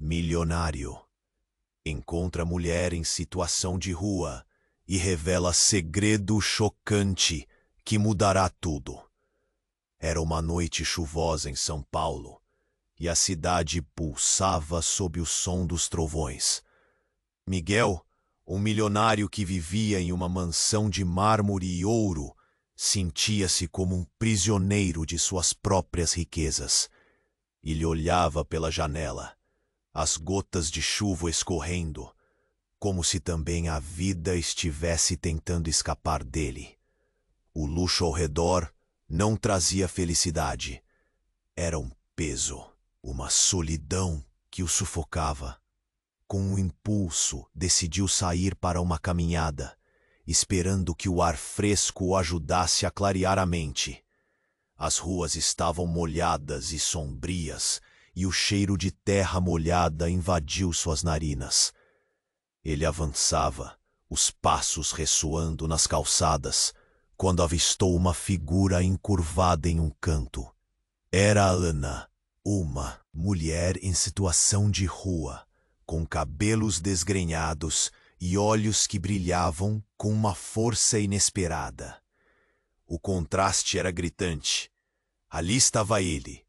Milionário encontra mulher em situação de rua e revela segredo chocante que mudará tudo. Era uma noite chuvosa em São Paulo e a cidade pulsava sob o som dos trovões. Miguel, um milionário que vivia em uma mansão de mármore e ouro, sentia-se como um prisioneiro de suas próprias riquezas. Ele olhava pela janela, as gotas de chuva escorrendo, como se também a vida estivesse tentando escapar dele. O luxo ao redor não trazia felicidade. Era um peso, uma solidão que o sufocava. Com um impulso, decidiu sair para uma caminhada, esperando que o ar fresco o ajudasse a clarear a mente. As ruas estavam molhadas e sombrias, e o cheiro de terra molhada invadiu suas narinas. Ele avançava, os passos ressoando nas calçadas, quando avistou uma figura encurvada em um canto. Era a Ana, uma mulher em situação de rua, com cabelos desgrenhados e olhos que brilhavam com uma força inesperada. O contraste era gritante. Ali estava ele,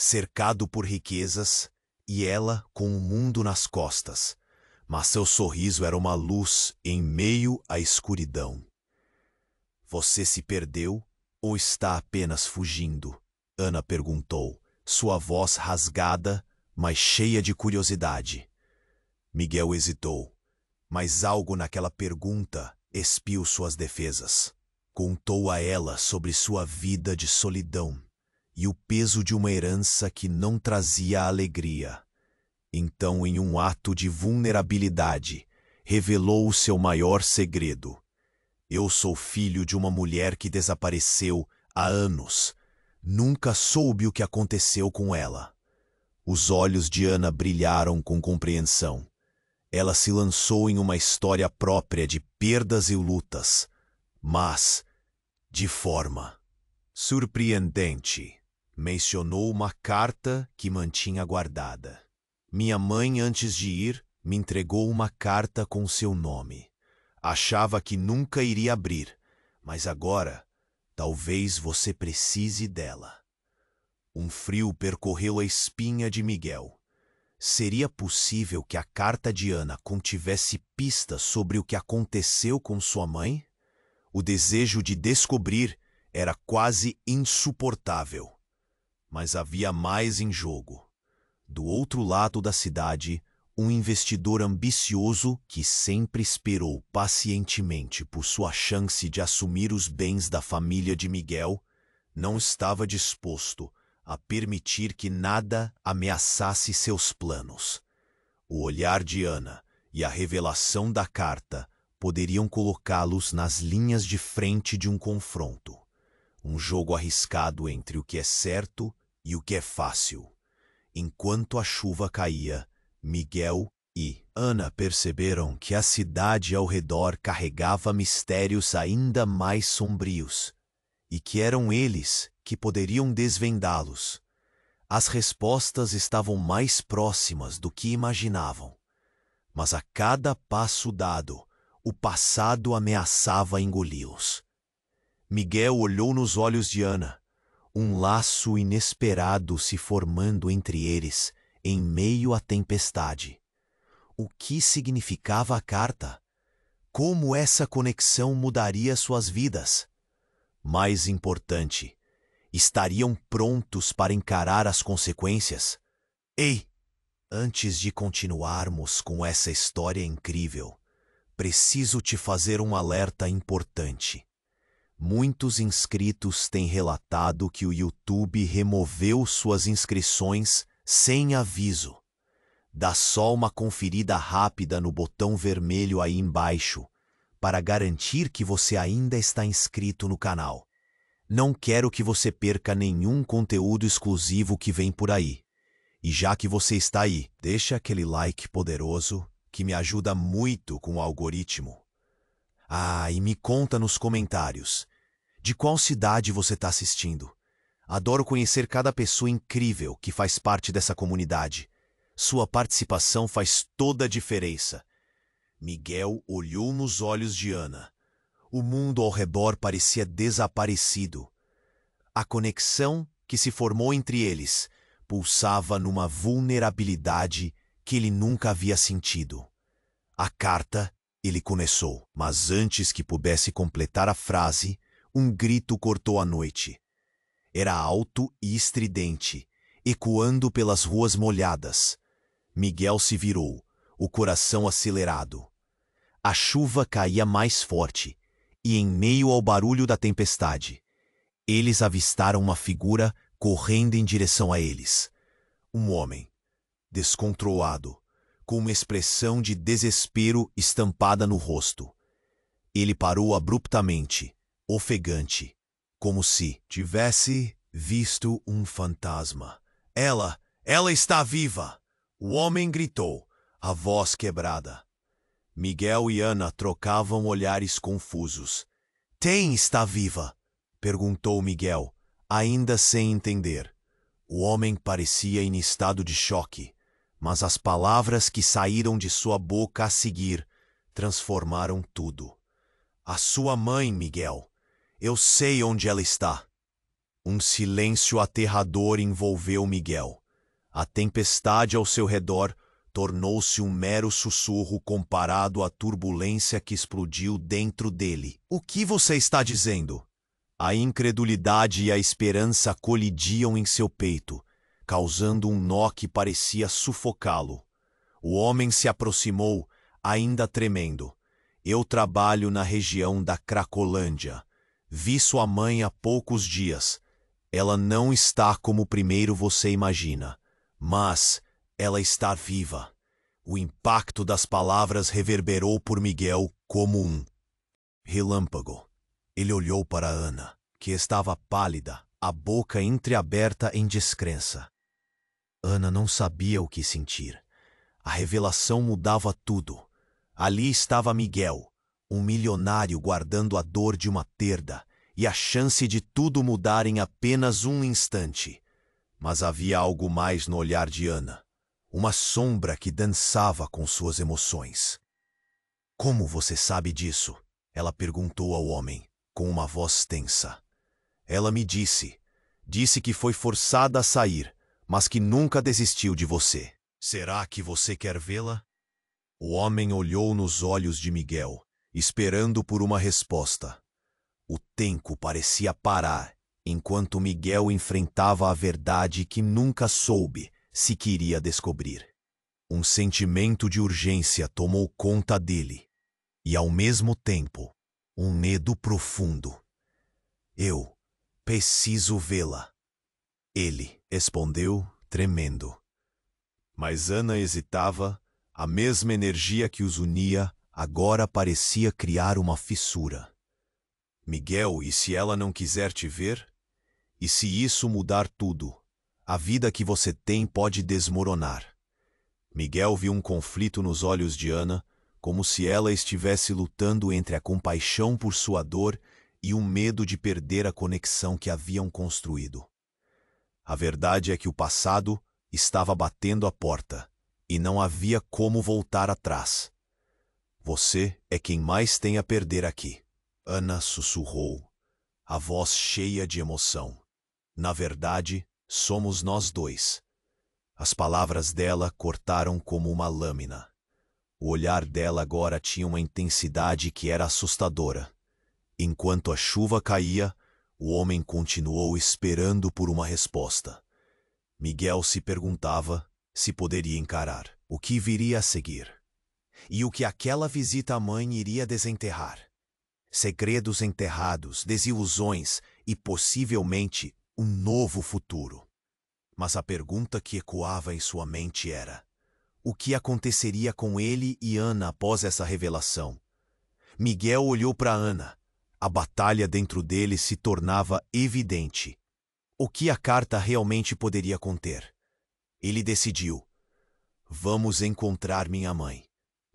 cercado por riquezas, e ela com o mundo nas costas. Mas seu sorriso era uma luz em meio à escuridão. Você se perdeu ou está apenas fugindo? Ana perguntou, sua voz rasgada, mas cheia de curiosidade. Miguel hesitou, mas algo naquela pergunta espiou suas defesas. Contou a ela sobre sua vida de solidão e o peso de uma herança que não trazia alegria. Então, em um ato de vulnerabilidade, revelou o seu maior segredo. Eu sou filho de uma mulher que desapareceu há anos. Nunca soube o que aconteceu com ela. Os olhos de Ana brilharam com compreensão. Ela se lançou em uma história própria de perdas e lutas, mas de forma surpreendente. Mencionou uma carta que mantinha guardada. Minha mãe, antes de ir, me entregou uma carta com seu nome. Achava que nunca iria abrir, mas agora, talvez você precise dela. Um frio percorreu a espinha de Miguel. Seria possível que a carta de Ana contivesse pistas sobre o que aconteceu com sua mãe? O desejo de descobrir era quase insuportável. Mas havia mais em jogo. Do outro lado da cidade, um investidor ambicioso que sempre esperou pacientemente por sua chance de assumir os bens da família de Miguel, não estava disposto a permitir que nada ameaçasse seus planos. O olhar de Ana e a revelação da carta poderiam colocá-los nas linhas de frente de um confronto. Um jogo arriscado entre o que é certo e o que é fácil. Enquanto a chuva caía, Miguel e Ana perceberam que a cidade ao redor carregava mistérios ainda mais sombrios, e que eram eles que poderiam desvendá-los. As respostas estavam mais próximas do que imaginavam, mas a cada passo dado, o passado ameaçava engoli-los. Miguel olhou nos olhos de Ana, um laço inesperado se formando entre eles em meio à tempestade. O que significava a carta? Como essa conexão mudaria suas vidas? Mais importante, estariam prontos para encarar as consequências? Ei! Antes de continuarmos com essa história incrível, preciso te fazer um alerta importante. Muitos inscritos têm relatado que o YouTube removeu suas inscrições sem aviso. Dá só uma conferida rápida no botão vermelho aí embaixo para garantir que você ainda está inscrito no canal. Não quero que você perca nenhum conteúdo exclusivo que vem por aí. E já que você está aí, deixa aquele like poderoso que me ajuda muito com o algoritmo. E me conta nos comentários, de qual cidade você está assistindo? Adoro conhecer cada pessoa incrível que faz parte dessa comunidade. Sua participação faz toda a diferença. Miguel olhou nos olhos de Ana. O mundo ao redor parecia desaparecido. A conexão que se formou entre eles pulsava numa vulnerabilidade que ele nunca havia sentido. A carta ele começou, mas antes que pudesse completar a frase, um grito cortou a noite. Era alto e estridente, ecoando pelas ruas molhadas. Miguel se virou, o coração acelerado. A chuva caía mais forte, e em meio ao barulho da tempestade, eles avistaram uma figura correndo em direção a eles. Um homem, descontrolado, com uma expressão de desespero estampada no rosto. Ele parou abruptamente, ofegante, como se tivesse visto um fantasma. Ela está viva! O homem gritou, a voz quebrada. Miguel e Ana trocavam olhares confusos. Quem está viva? Perguntou Miguel, ainda sem entender. O homem parecia em estado de choque, mas as palavras que saíram de sua boca a seguir transformaram tudo. A sua mãe, Miguel. Eu sei onde ela está. Um silêncio aterrador envolveu Miguel. A tempestade ao seu redor tornou-se um mero sussurro comparado à turbulência que explodiu dentro dele. O que você está dizendo? A incredulidade e a esperança colidiam em seu peito, causando um nó que parecia sufocá-lo. O homem se aproximou, ainda tremendo. Eu trabalho na região da Cracolândia. Vi sua mãe há poucos dias. Ela não está como primeiro você imagina, mas ela está viva. O impacto das palavras reverberou por Miguel como um relâmpago. Ele olhou para Ana, que estava pálida, a boca entreaberta em descrença. Ana não sabia o que sentir. A revelação mudava tudo. Ali estava Miguel, um milionário guardando a dor de uma perda e a chance de tudo mudar em apenas um instante. Mas havia algo mais no olhar de Ana. Uma sombra que dançava com suas emoções. Como você sabe disso? Ela perguntou ao homem, com uma voz tensa. Ela me disse que foi forçada a sair, mas que nunca desistiu de você. Será que você quer vê-la? O homem olhou nos olhos de Miguel, esperando por uma resposta. O tempo parecia parar, enquanto Miguel enfrentava a verdade que nunca soube se queria descobrir. Um sentimento de urgência tomou conta dele, e ao mesmo tempo, um medo profundo. Eu preciso vê-la. Ele respondeu, tremendo. Mas Ana hesitava, a mesma energia que os unia agora parecia criar uma fissura. Miguel, e se ela não quiser te ver? E se isso mudar tudo? A vida que você tem pode desmoronar. Miguel viu um conflito nos olhos de Ana, como se ela estivesse lutando entre a compaixão por sua dor e o medo de perder a conexão que haviam construído. A verdade é que o passado estava batendo a porta, e não havia como voltar atrás. Você é quem mais tem a perder aqui. Ana sussurrou, a voz cheia de emoção. Na verdade, somos nós dois. As palavras dela cortaram como uma lâmina. O olhar dela agora tinha uma intensidade que era assustadora. Enquanto a chuva caía, o homem continuou esperando por uma resposta. Miguel se perguntava se poderia encarar o que viria a seguir. E o que aquela visita à mãe iria desenterrar. Segredos enterrados, desilusões e, possivelmente, um novo futuro. Mas a pergunta que ecoava em sua mente era: o que aconteceria com ele e Ana após essa revelação? Miguel olhou para Ana. A batalha dentro dele se tornava evidente. O que a carta realmente poderia conter? Ele decidiu. Vamos encontrar minha mãe,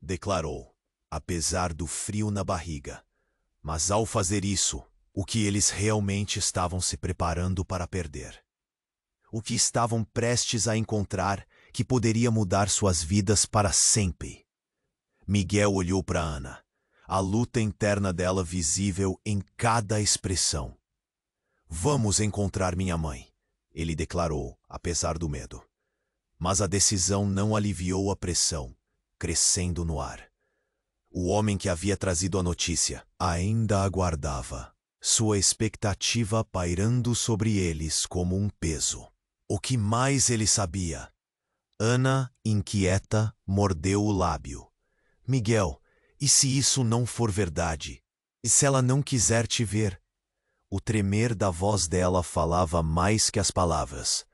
declarou, apesar do frio na barriga. Mas ao fazer isso, o que eles realmente estavam se preparando para perder. O que estavam prestes a encontrar que poderia mudar suas vidas para sempre. Miguel olhou para Ana, a luta interna dela visível em cada expressão. Vamos encontrar minha mãe, ele declarou, apesar do medo. Mas a decisão não aliviou a pressão, crescendo no ar. O homem que havia trazido a notícia ainda aguardava, sua expectativa pairando sobre eles como um peso. O que mais ele sabia? Ana, inquieta, mordeu o lábio. Miguel, e se isso não for verdade? E se ela não quiser te ver? O tremer da voz dela falava mais que as palavras.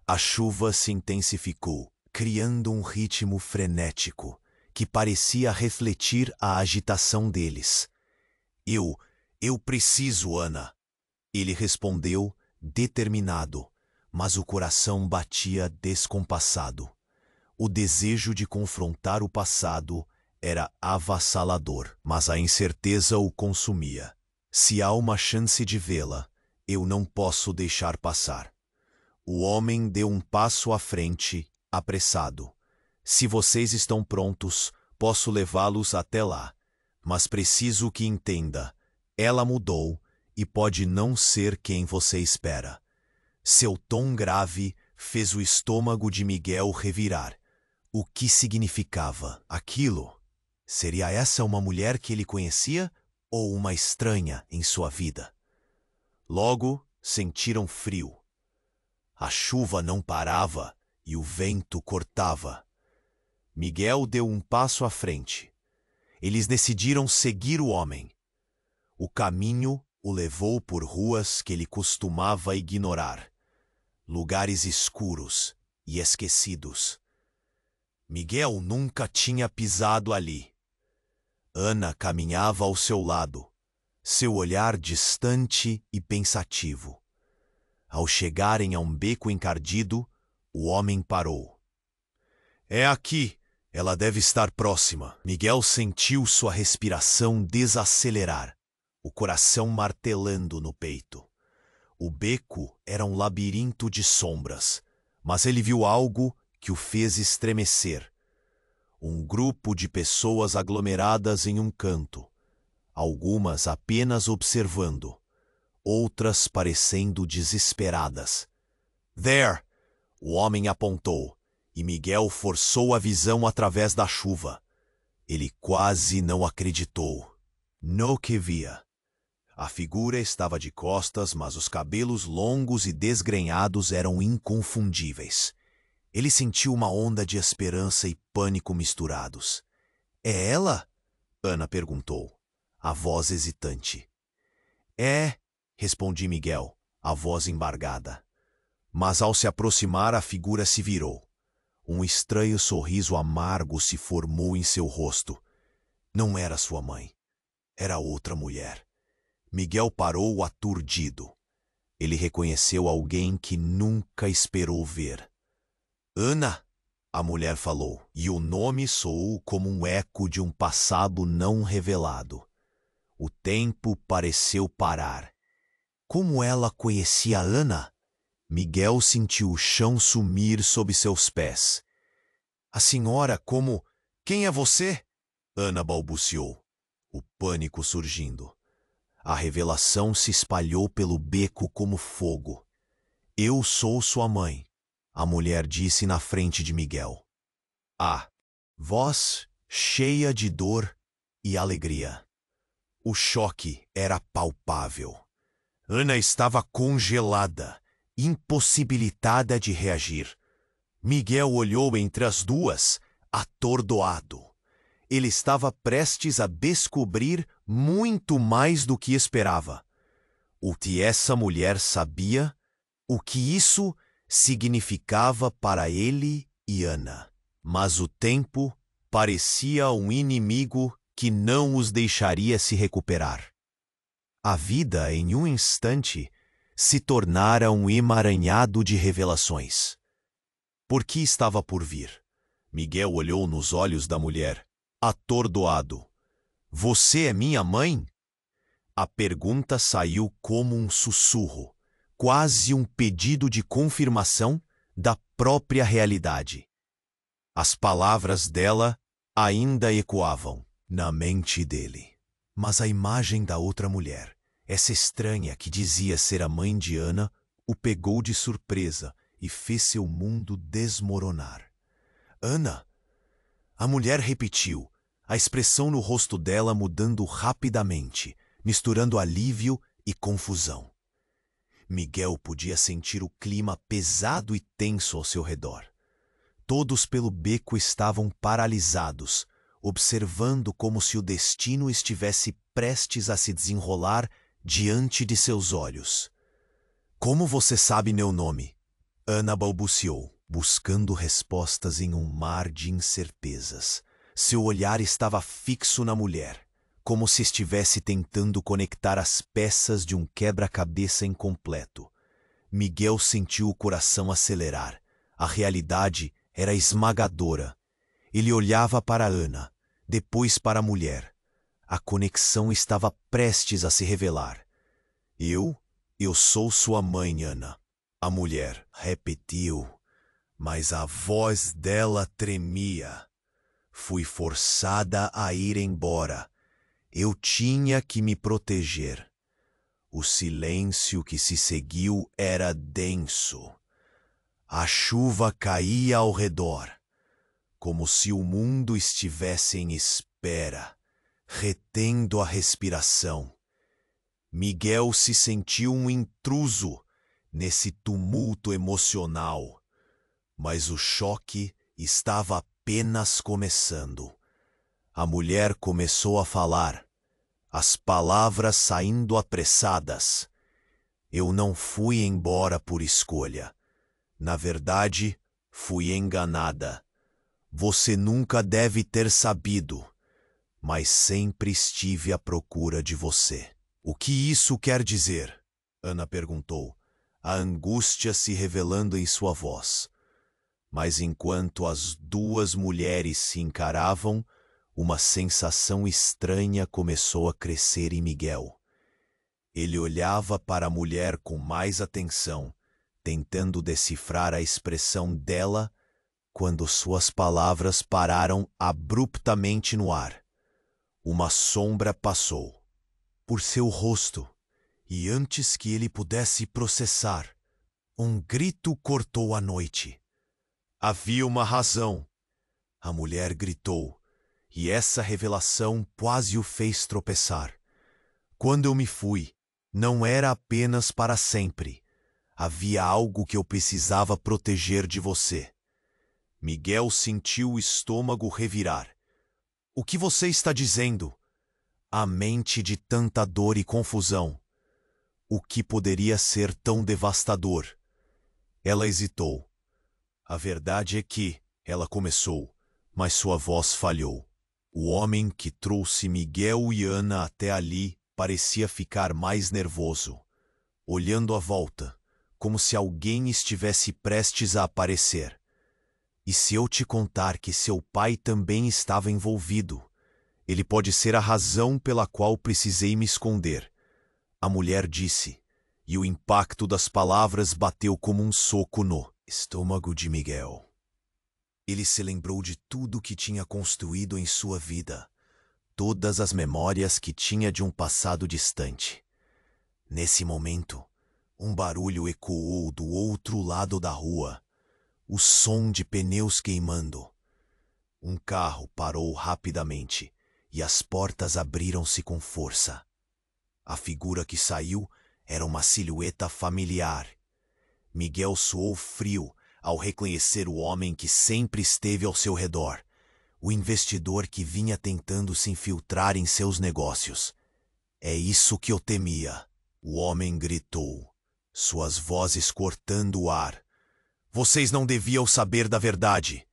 A chuva se intensificou, criando um ritmo frenético, que parecia refletir a agitação deles. Eu preciso, Ana. Ele respondeu, determinado, mas o coração batia descompassado. O desejo de confrontar o passado era avassalador, mas a incerteza o consumia. Se há uma chance de vê-la, eu não posso deixar passar. O homem deu um passo à frente, apressado. Se vocês estão prontos, posso levá-los até lá. Mas preciso que entenda, ela mudou e pode não ser quem você espera. Seu tom grave fez o estômago de Miguel revirar. O que significava aquilo? Seria essa uma mulher que ele conhecia ou uma estranha em sua vida? Logo, sentiram frio. A chuva não parava e o vento cortava. Miguel deu um passo à frente. Eles decidiram seguir o homem. O caminho o levou por ruas que ele costumava ignorar. Lugares escuros e esquecidos. Miguel nunca tinha pisado ali. Ana caminhava ao seu lado, seu olhar distante e pensativo. Ao chegarem a um beco encardido, o homem parou. É aqui. Ela deve estar próxima. Miguel sentiu sua respiração desacelerar, o coração martelando no peito. O beco era um labirinto de sombras, mas ele viu algo que o fez estremecer. Um grupo de pessoas aglomeradas em um canto, algumas apenas observando, outras parecendo desesperadas. There! O homem apontou. E Miguel forçou a visão através da chuva. Ele quase não acreditou no que via. A figura estava de costas, mas os cabelos longos e desgrenhados eram inconfundíveis. Ele sentiu uma onda de esperança e pânico misturados. É ela? Ana perguntou, a voz hesitante. É, respondi Miguel, a voz embargada. Mas ao se aproximar, a figura se virou. Um estranho sorriso amargo se formou em seu rosto. Não era sua mãe. Era outra mulher. Miguel parou aturdido. Ele reconheceu alguém que nunca esperou ver. Ana, a mulher falou, e o nome soou como um eco de um passado não revelado. O tempo pareceu parar. Como ela conhecia Ana? Miguel sentiu o chão sumir sob seus pés. A senhora, como... Quem é você? Ana balbuciou, o pânico surgindo. A revelação se espalhou pelo beco como fogo. Eu sou sua mãe, a mulher disse na frente de Miguel. A voz cheia de dor e alegria. O choque era palpável. Ana estava congelada, impossibilitada de reagir. Miguel olhou entre as duas, atordoado. Ele estava prestes a descobrir muito mais do que esperava. O que essa mulher sabia, o que isso significava para ele e Ana. Mas o tempo parecia um inimigo que não os deixaria se recuperar. A vida, em um instante, se tornara um emaranhado de revelações. Por que estava por vir? Miguel olhou nos olhos da mulher, atordoado. Você é minha mãe? A pergunta saiu como um sussurro, quase um pedido de confirmação da própria realidade. As palavras dela ainda ecoavam na mente dele. Mas a imagem da outra mulher, essa estranha que dizia ser a mãe de Ana, o pegou de surpresa e fez seu mundo desmoronar. Ana! A mulher repetiu, a expressão no rosto dela mudando rapidamente, misturando alívio e confusão. Miguel podia sentir o clima pesado e tenso ao seu redor. Todos pelo beco estavam paralisados, observando como se o destino estivesse prestes a se desenrolar diante de seus olhos. Como você sabe meu nome? Ana balbuciou, buscando respostas em um mar de incertezas. Seu olhar estava fixo na mulher, como se estivesse tentando conectar as peças de um quebra-cabeça incompleto. Miguel sentiu o coração acelerar. A realidade era esmagadora. Ele olhava para Ana, depois para a mulher. A conexão estava prestes a se revelar. Eu sou sua mãe, Ana. A mulher repetiu, mas a voz dela tremia. Fui forçada a ir embora. Eu tinha que me proteger. O silêncio que se seguiu era denso. A chuva caía ao redor, como se o mundo estivesse em espera, retendo a respiração. Miguel se sentiu um intruso nesse tumulto emocional, mas o choque estava apenas começando. A mulher começou a falar, as palavras saindo apressadas. Eu não fui embora por escolha. Na verdade, fui enganada. Você nunca deve ter sabido, mas sempre estive à procura de você. O que isso quer dizer? Ana perguntou, a angústia se revelando em sua voz. Mas enquanto as duas mulheres se encaravam, uma sensação estranha começou a crescer em Miguel. Ele olhava para a mulher com mais atenção, tentando decifrar a expressão dela, quando suas palavras pararam abruptamente no ar. Uma sombra passou por seu rosto, e antes que ele pudesse processar, um grito cortou a noite. Havia uma razão. A mulher gritou, e essa revelação quase o fez tropeçar. Quando eu me fui, não era apenas para sempre. Havia algo que eu precisava proteger de você. Miguel sentiu o estômago revirar. O que você está dizendo? A mente de tanta dor e confusão. O que poderia ser tão devastador? Ela hesitou. A verdade é que, ela começou, mas sua voz falhou. O homem que trouxe Miguel e Ana até ali parecia ficar mais nervoso, olhando à volta, como se alguém estivesse prestes a aparecer. E se eu te contar que seu pai também estava envolvido? Ele pode ser a razão pela qual precisei me esconder. A mulher disse, e o impacto das palavras bateu como um soco no estômago de Miguel. Ele se lembrou de tudo que tinha construído em sua vida, todas as memórias que tinha de um passado distante. Nesse momento, um barulho ecoou do outro lado da rua, o som de pneus queimando. Um carro parou rapidamente e as portas abriram-se com força. A figura que saiu era uma silhueta familiar. Miguel suou frio ao reconhecer o homem que sempre esteve ao seu redor, o investidor que vinha tentando se infiltrar em seus negócios. É isso que eu temia, o homem gritou, suas vozes cortando o ar. Vocês não deviam saber da verdade.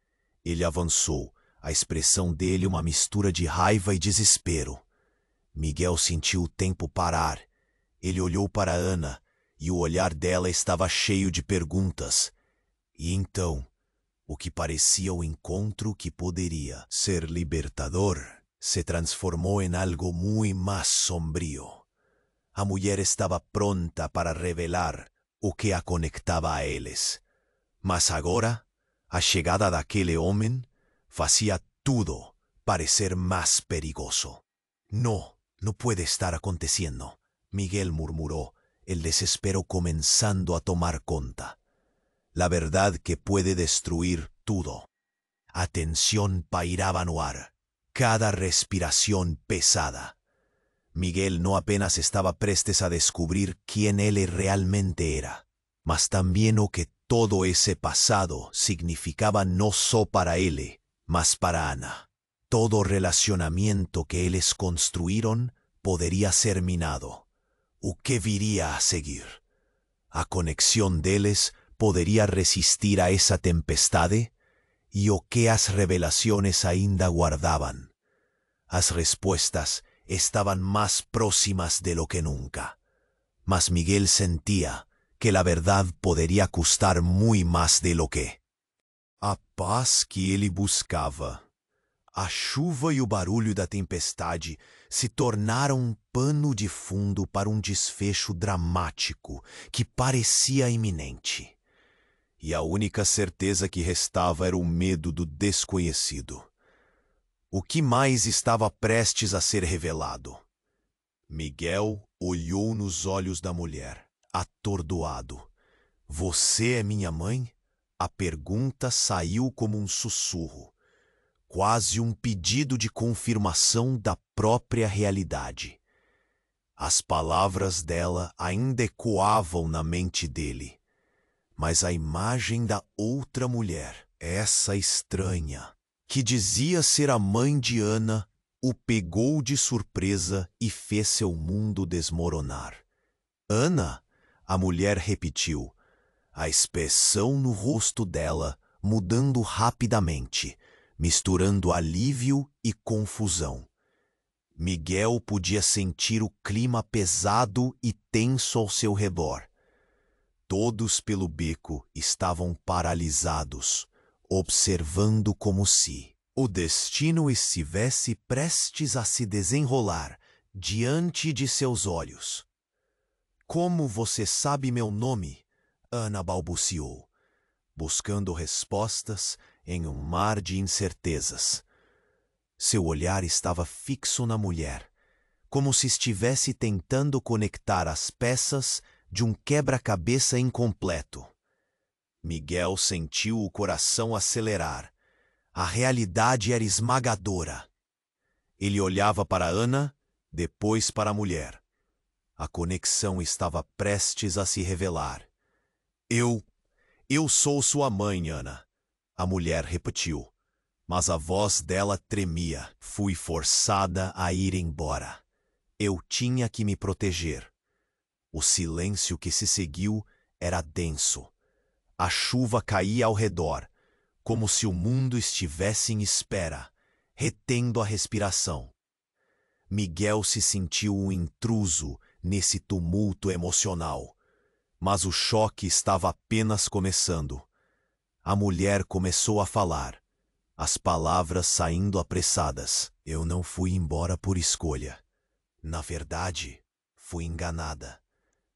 Ele avançou, a expressão dele uma mistura de raiva e desespero. Miguel sentiu o tempo parar. Ele olhou para Ana, e o olhar dela estava cheio de perguntas. E então, o que parecia o encontro que poderia ser libertador se transformou em algo muito mais sombrio. A mulher estava pronta para revelar o que a conectava a eles. Mas agora, a chegada daquele homem Fazia tudo parecer mais perigoso. No puede estar aconteciendo, Miguel murmuró, el desespero comenzando a tomar conta. La verdad que puede destruir todo. A tensión pairaba no ar, cada respiración pesada. Miguel no apenas estaba prestes a descubrir quién él realmente era, mas también o que todo ese pasado significaba no só para él, mas para Ana. Todo relacionamiento que ellos construyeron podría ser minado. O que viría a seguir? A conexión deles poderia resistir a esa tempestade? E o que as revelaciones ainda guardaban? As respuestas estaban más próximas de lo que nunca. Mas Miguel sentía que la verdad poderia custar muy más de lo que. A paz que ele buscava. A chuva e o barulho da tempestade se tornaram um pano de fundo para um desfecho dramático que parecia iminente. E a única certeza que restava era o medo do desconhecido. O que mais estava prestes a ser revelado? Miguel olhou nos olhos da mulher, atordoado. Você é minha mãe? A pergunta saiu como um sussurro, quase um pedido de confirmação da própria realidade. As palavras dela ainda ecoavam na mente dele, mas a imagem da outra mulher, essa estranha, que dizia ser a mãe de Ana, o pegou de surpresa e fez seu mundo desmoronar. Ana, a mulher repetiu, a expressão no rosto dela mudando rapidamente, misturando alívio e confusão. Miguel podia sentir o clima pesado e tenso ao seu redor. Todos pelo beco estavam paralisados, observando como se o destino estivesse prestes a se desenrolar diante de seus olhos. Como você sabe meu nome? Ana balbuciou, buscando respostas em um mar de incertezas. Seu olhar estava fixo na mulher, como se estivesse tentando conectar as peças de um quebra-cabeça incompleto. Miguel sentiu o coração acelerar. A realidade era esmagadora. Ele olhava para Ana, depois para a mulher. A conexão estava prestes a se revelar. Eu sou sua mãe, Ana. A mulher repetiu, mas a voz dela tremia. Fui forçada a ir embora. Eu tinha que me proteger. O silêncio que se seguiu era denso. A chuva caía ao redor, como se o mundo estivesse em espera, retendo a respiração. Miguel se sentiu um intruso nesse tumulto emocional, mas o choque estava apenas começando. A mulher começou a falar, as palavras saindo apressadas. Eu não fui embora por escolha. Na verdade, fui enganada.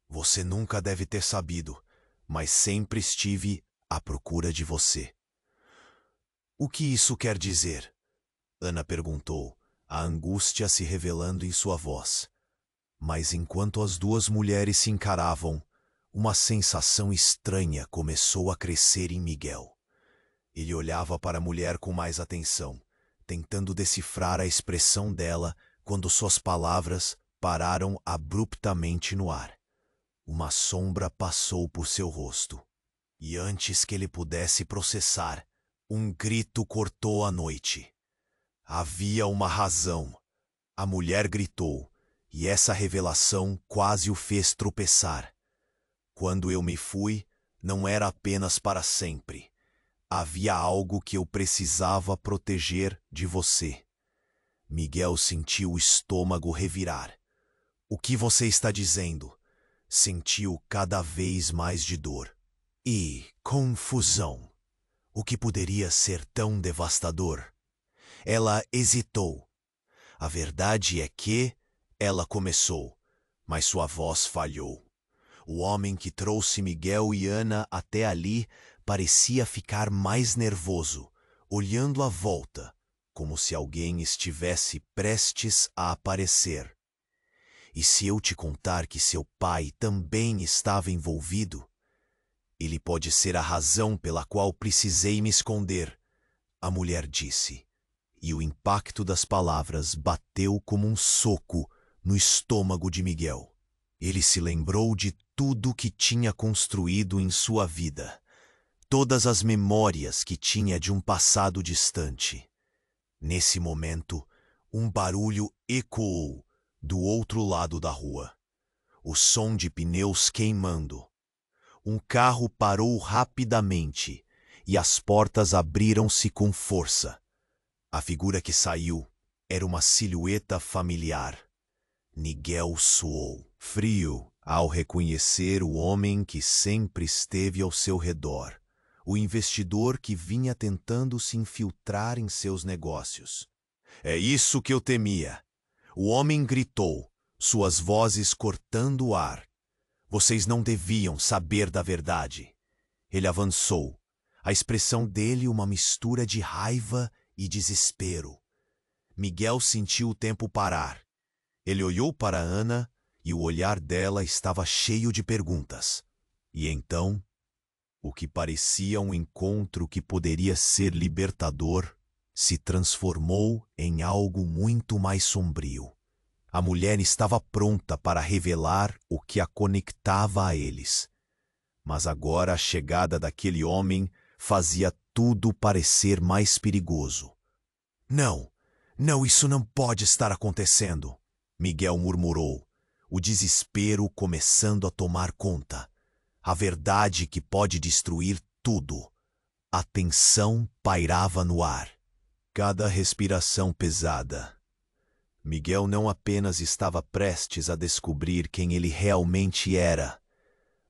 Você nunca deve ter sabido, mas sempre estive à procura de você. O que isso quer dizer? Ana perguntou, a angústia se revelando em sua voz. Mas enquanto as duas mulheres se encaravam, uma sensação estranha começou a crescer em Miguel. Ele olhava para a mulher com mais atenção, tentando decifrar a expressão dela quando suas palavras pararam abruptamente no ar. Uma sombra passou por seu rosto, e antes que ele pudesse processar, um grito cortou a noite. Havia uma razão. A mulher gritou, e essa revelação quase o fez tropeçar. Quando eu me fui, não era apenas para sempre. Havia algo que eu precisava proteger de você. Miguel sentiu o estômago revirar. O que você está dizendo? Sentiu cada vez mais de dor e confusão. O que poderia ser tão devastador? Ela hesitou. A verdade é que ela começou, mas sua voz falhou. O homem que trouxe Miguel e Ana até ali parecia ficar mais nervoso, olhando à volta, como se alguém estivesse prestes a aparecer. E se eu te contar que seu pai também estava envolvido? Ele pode ser a razão pela qual precisei me esconder, a mulher disse, e o impacto das palavras bateu como um soco no estômago de Miguel. Ele se lembrou de tudo que tinha construído em sua vida, todas as memórias que tinha de um passado distante. Nesse momento, um barulho ecoou do outro lado da rua. O som de pneus queimando. Um carro parou rapidamente e as portas abriram-se com força. A figura que saiu era uma silhueta familiar. Miguel suou frio ao reconhecer o homem que sempre esteve ao seu redor, o investidor que vinha tentando se infiltrar em seus negócios. É isso que eu temia. O homem gritou, suas vozes cortando o ar. Vocês não deviam saber da verdade. Ele avançou, a expressão dele uma mistura de raiva e desespero. Miguel sentiu o tempo parar. Ele olhou para Ana e o olhar dela estava cheio de perguntas. E então, o que parecia um encontro que poderia ser libertador se transformou em algo muito mais sombrio. A mulher estava pronta para revelar o que a conectava a eles. Mas agora a chegada daquele homem fazia tudo parecer mais perigoso. Não, isso não pode estar acontecendo, Miguel murmurou, o desespero começando a tomar conta. A verdade que pode destruir tudo. A tensão pairava no ar. Cada respiração pesada. Miguel não apenas estava prestes a descobrir quem ele realmente era,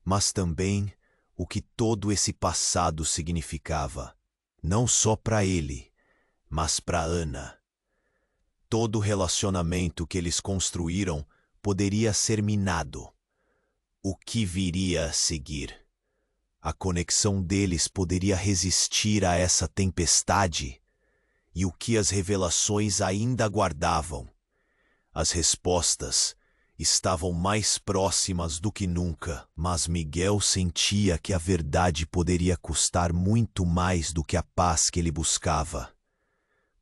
mas também o que todo esse passado significava, não só para ele, mas para Ana. Todo relacionamento que eles construíram poderia ser minado. O que viria a seguir? A conexão deles poderia resistir a essa tempestade? E o que as revelações ainda guardavam? As respostas estavam mais próximas do que nunca, mas Miguel sentia que a verdade poderia custar muito mais do que a paz que ele buscava.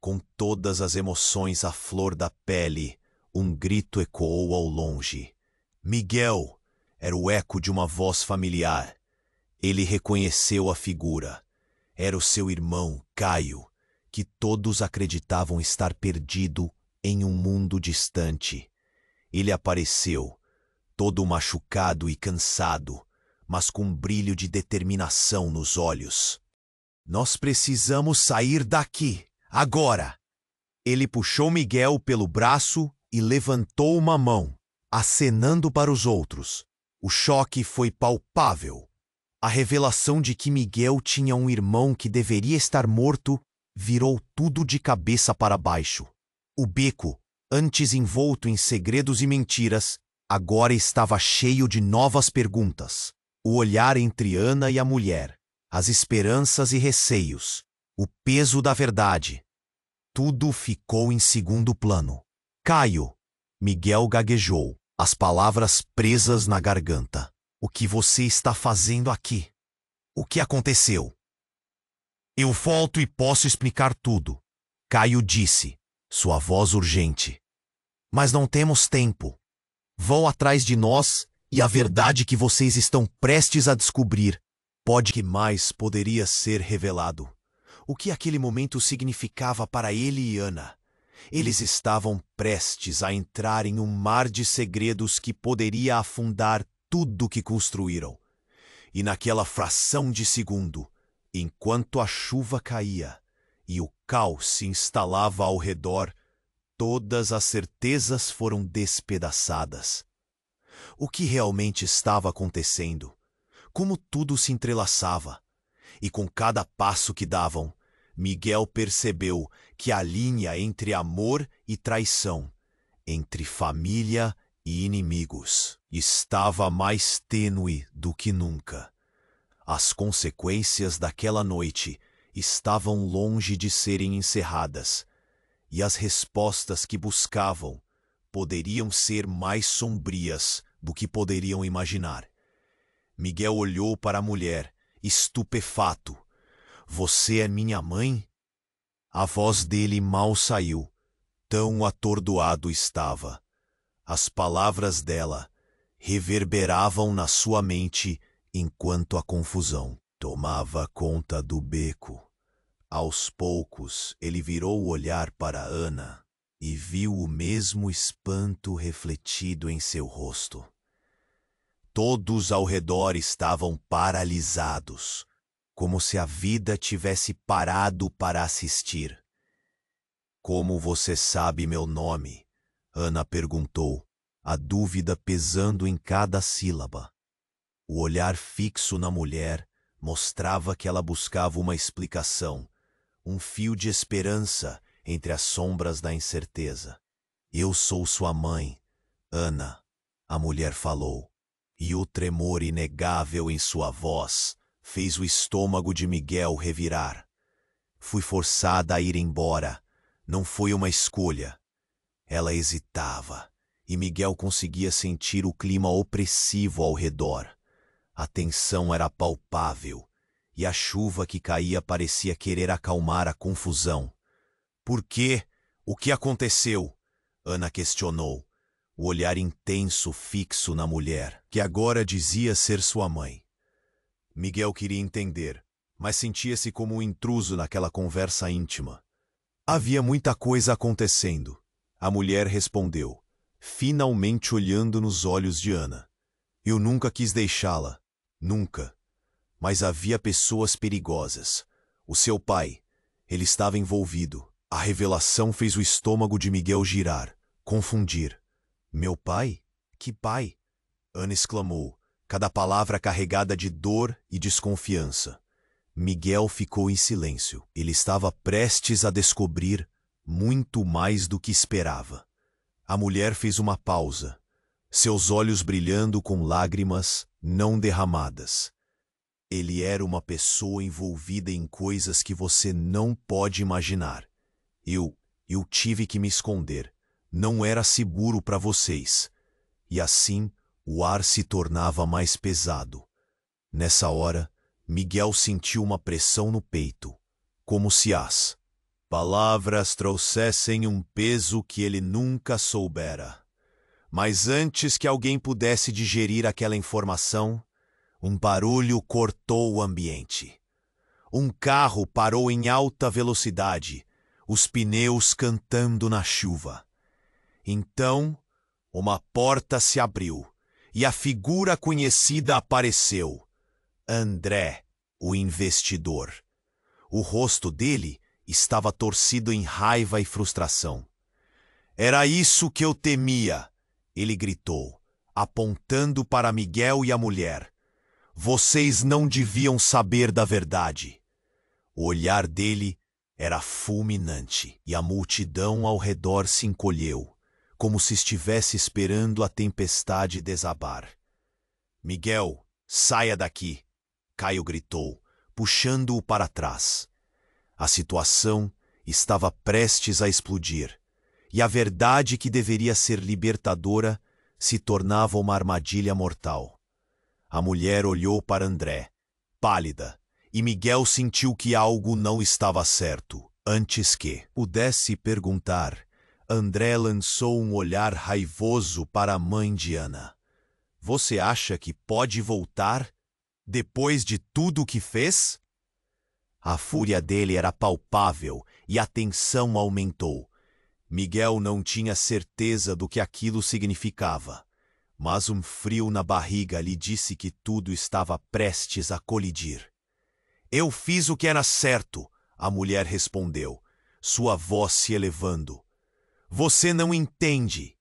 Com todas as emoções à flor da pele, um grito ecoou ao longe. Miguel! Era o eco de uma voz familiar. Ele reconheceu a figura. Era o seu irmão, Caio, que todos acreditavam estar perdido em um mundo distante. Ele apareceu, todo machucado e cansado, mas com um brilho de determinação nos olhos. Nós precisamos sair daqui, agora! Ele puxou Miguel pelo braço e levantou uma mão, acenando para os outros. O choque foi palpável. A revelação de que Miguel tinha um irmão que deveria estar morto virou tudo de cabeça para baixo. O beco, antes envolto em segredos e mentiras, agora estava cheio de novas perguntas. O olhar entre Ana e a mulher, as esperanças e receios, o peso da verdade. Tudo ficou em segundo plano. Caio, Miguel gaguejou, as palavras presas na garganta. O que você está fazendo aqui? O que aconteceu? Eu volto e posso explicar tudo, Caio disse, sua voz urgente. Mas não temos tempo. Vão atrás de nós e a verdade que vocês estão prestes a descobrir pode que mais poderia ser revelado. O que aquele momento significava para ele e Ana? Eles estavam prestes a entrar em um mar de segredos que poderia afundar tudo que construíram. E naquela fração de segundo, enquanto a chuva caía e o caos se instalava ao redor, todas as certezas foram despedaçadas. O que realmente estava acontecendo? Como tudo se entrelaçava? E com cada passo que davam, Miguel percebeu que a linha entre amor e traição, entre família e inimigos, estava mais tênue do que nunca. As consequências daquela noite estavam longe de serem encerradas, e as respostas que buscavam poderiam ser mais sombrias do que poderiam imaginar. Miguel olhou para a mulher, estupefato. Você é minha mãe? A voz dele mal saiu, tão atordoado estava. As palavras dela reverberavam na sua mente enquanto a confusão tomava conta do beco. Aos poucos, ele virou o olhar para Ana e viu o mesmo espanto refletido em seu rosto. Todos ao redor estavam paralisados, como se a vida tivesse parado para assistir. Como você sabe meu nome? Ana perguntou, a dúvida pesando em cada sílaba. O olhar fixo na mulher mostrava que ela buscava uma explicação, um fio de esperança entre as sombras da incerteza. Eu sou sua mãe, Ana, a mulher falou, e o tremor inegável em sua voz fez o estômago de Miguel revirar. Fui forçada a ir embora, não foi uma escolha. Ela hesitava, e Miguel conseguia sentir o clima opressivo ao redor. A tensão era palpável, e a chuva que caía parecia querer acalmar a confusão. Por quê? O que aconteceu? Ana questionou, o olhar intenso fixo na mulher, que agora dizia ser sua mãe. Miguel queria entender, mas sentia-se como um intruso naquela conversa íntima. Havia muita coisa acontecendo. A mulher respondeu, finalmente olhando nos olhos de Ana. Eu nunca quis deixá-la. Nunca. Mas havia pessoas perigosas. O seu pai. Ele estava envolvido. A revelação fez o estômago de Miguel girar, confundir. Meu pai? Que pai? Ana exclamou, cada palavra carregada de dor e desconfiança. Miguel ficou em silêncio. Ele estava prestes a descobrir muito mais do que esperava. A mulher fez uma pausa, seus olhos brilhando com lágrimas não derramadas. Ele era uma pessoa envolvida em coisas que você não pode imaginar. Eu tive que me esconder. Não era seguro para vocês. E assim, o ar se tornava mais pesado. Nessa hora, Miguel sentiu uma pressão no peito, como se as palavras trouxessem um peso que ele nunca soubera. Mas antes que alguém pudesse digerir aquela informação, um barulho cortou o ambiente. Um carro parou em alta velocidade, os pneus cantando na chuva. Então, uma porta se abriu e a figura conhecida apareceu. André, o investidor. O rosto dele estava torcido em raiva e frustração. Era isso que eu temia, ele gritou, apontando para Miguel e a mulher. Vocês não deviam saber da verdade. O olhar dele era fulminante e a multidão ao redor se encolheu, como se estivesse esperando a tempestade desabar. Miguel, saia daqui, Caio gritou, puxando-o para trás. A situação estava prestes a explodir, e a verdade que deveria ser libertadora se tornava uma armadilha mortal. A mulher olhou para André, pálida, e Miguel sentiu que algo não estava certo. Antes que pudesse perguntar, André lançou um olhar raivoso para a mãe de Ana. Você acha que pode voltar depois de tudo o que fez? A fúria dele era palpável e a tensão aumentou. Miguel não tinha certeza do que aquilo significava, mas um frio na barriga lhe disse que tudo estava prestes a colidir. Eu fiz o que era certo, a mulher respondeu, sua voz se elevando. Você não entende.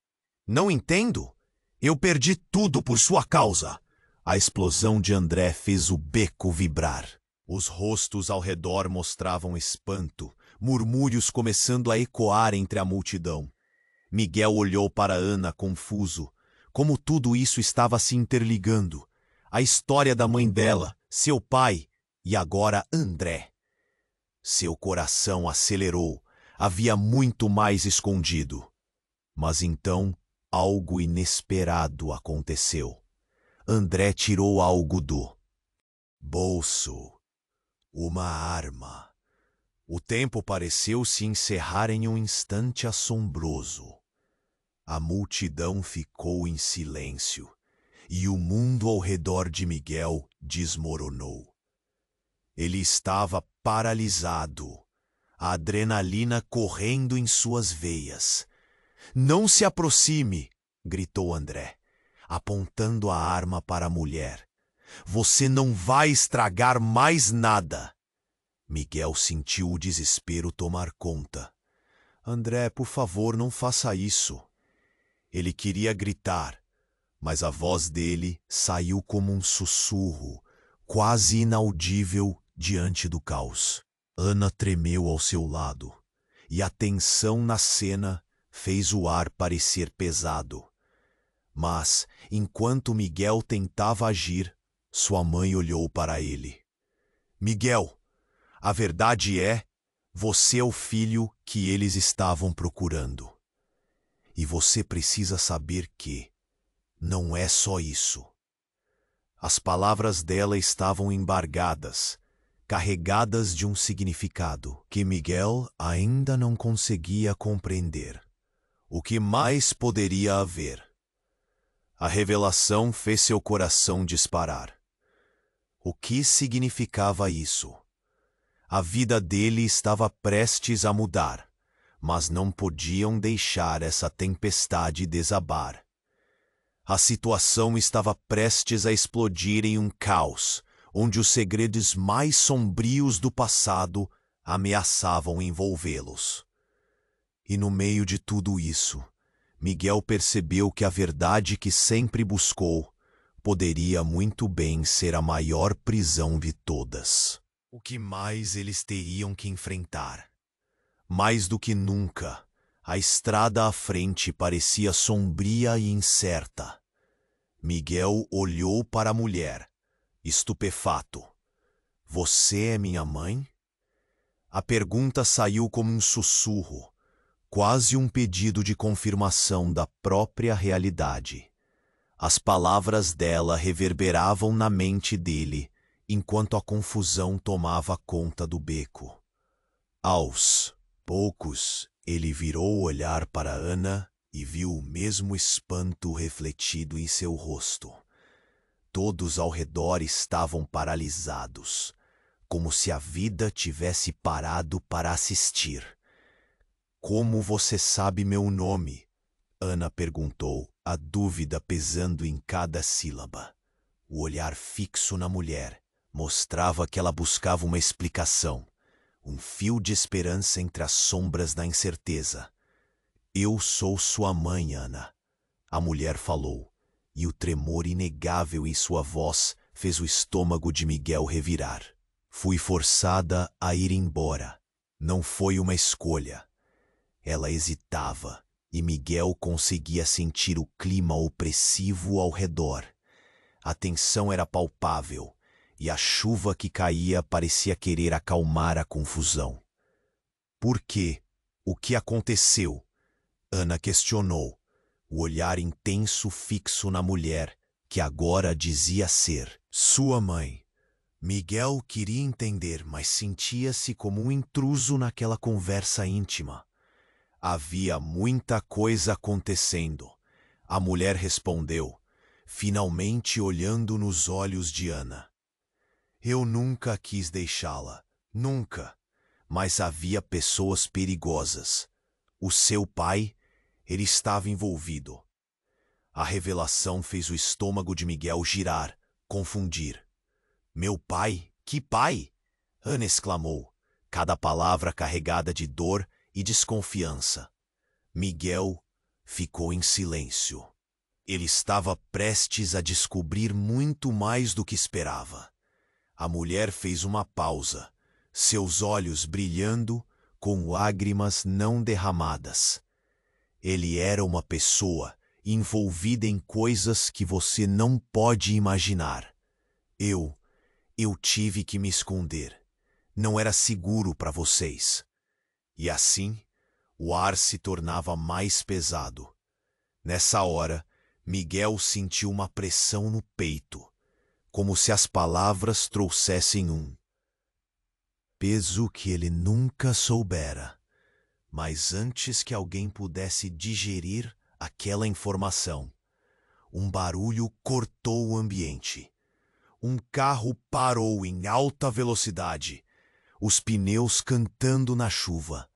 Não entendo? Eu perdi tudo por sua causa. A explosão de André fez o beco vibrar. Os rostos ao redor mostravam espanto, murmúrios começando a ecoar entre a multidão. Miguel olhou para Ana confuso, como tudo isso estava se interligando. A história da mãe dela, seu pai e agora André. Seu coração acelerou. Havia muito mais escondido. Mas então, algo inesperado aconteceu. André tirou algo do bolso. Uma arma. O tempo pareceu se encerrar em um instante assombroso. A multidão ficou em silêncio, e o mundo ao redor de Miguel desmoronou. Ele estava paralisado, a adrenalina correndo em suas veias. "Não se aproxime!" gritou André, apontando a arma para a mulher. "Você não vai estragar mais nada!" Miguel sentiu o desespero tomar conta. "André, por favor, não faça isso." Ele queria gritar, mas a voz dele saiu como um sussurro, quase inaudível diante do caos. Ana tremeu ao seu lado, e a tensão na cena fez o ar parecer pesado. Mas, enquanto Miguel tentava agir, sua mãe olhou para ele. "Miguel, a verdade é, você é o filho que eles estavam procurando. E você precisa saber que não é só isso." As palavras dela estavam embargadas, carregadas de um significado que Miguel ainda não conseguia compreender. O que mais poderia haver? A revelação fez seu coração disparar. O que significava isso? A vida dele estava prestes a mudar, mas não podiam deixar essa tempestade desabar. A situação estava prestes a explodir em um caos, onde os segredos mais sombrios do passado ameaçavam envolvê-los. E no meio de tudo isso, Miguel percebeu que a verdade que sempre buscou poderia muito bem ser a maior prisão de todas. O que mais eles teriam que enfrentar? Mais do que nunca, a estrada à frente parecia sombria e incerta. Miguel olhou para a mulher, estupefato. "Você é minha mãe?" A pergunta saiu como um sussurro, quase um pedido de confirmação da própria realidade. As palavras dela reverberavam na mente dele, enquanto a confusão tomava conta do beco. Aos poucos, ele virou o olhar para Ana e viu o mesmo espanto refletido em seu rosto. Todos ao redor estavam paralisados, como se a vida tivesse parado para assistir. "Como você sabe meu nome?" Ana perguntou, a dúvida pesando em cada sílaba. O olhar fixo na mulher mostrava que ela buscava uma explicação, um fio de esperança entre as sombras da incerteza. "Eu sou sua mãe, Ana," a mulher falou, e o tremor inegável em sua voz fez o estômago de Miguel revirar. "Fui forçada a ir embora. Não foi uma escolha." Ela hesitava, e Miguel conseguia sentir o clima opressivo ao redor. A tensão era palpável, e a chuva que caía parecia querer acalmar a confusão. "Por quê? O que aconteceu?" Ana questionou, o olhar intenso fixo na mulher, que agora dizia ser sua mãe. Miguel queria entender, mas sentia-se como um intruso naquela conversa íntima. Havia muita coisa acontecendo. A mulher respondeu, finalmente olhando nos olhos de Ana. "Eu nunca quis deixá-la, nunca. Mas havia pessoas perigosas. O seu pai, ele estava envolvido." A revelação fez o estômago de Miguel girar, confundir. "Meu pai? Que pai?" Ana exclamou, cada palavra carregada de dor e desconfiança. Miguel ficou em silêncio. Ele estava prestes a descobrir muito mais do que esperava. A mulher fez uma pausa, seus olhos brilhando com lágrimas não derramadas. "Ele era uma pessoa envolvida em coisas que você não pode imaginar. Eu tive que me esconder. não era seguro para vocês. E assim, o ar se tornava mais pesado. Nessa hora, Miguel sentiu uma pressão no peito, como se as palavras trouxessem um peso que ele nunca soubera. Mas antes que alguém pudesse digerir aquela informação, um barulho cortou o ambiente. Um carro parou em alta velocidade, os pneus cantando na chuva.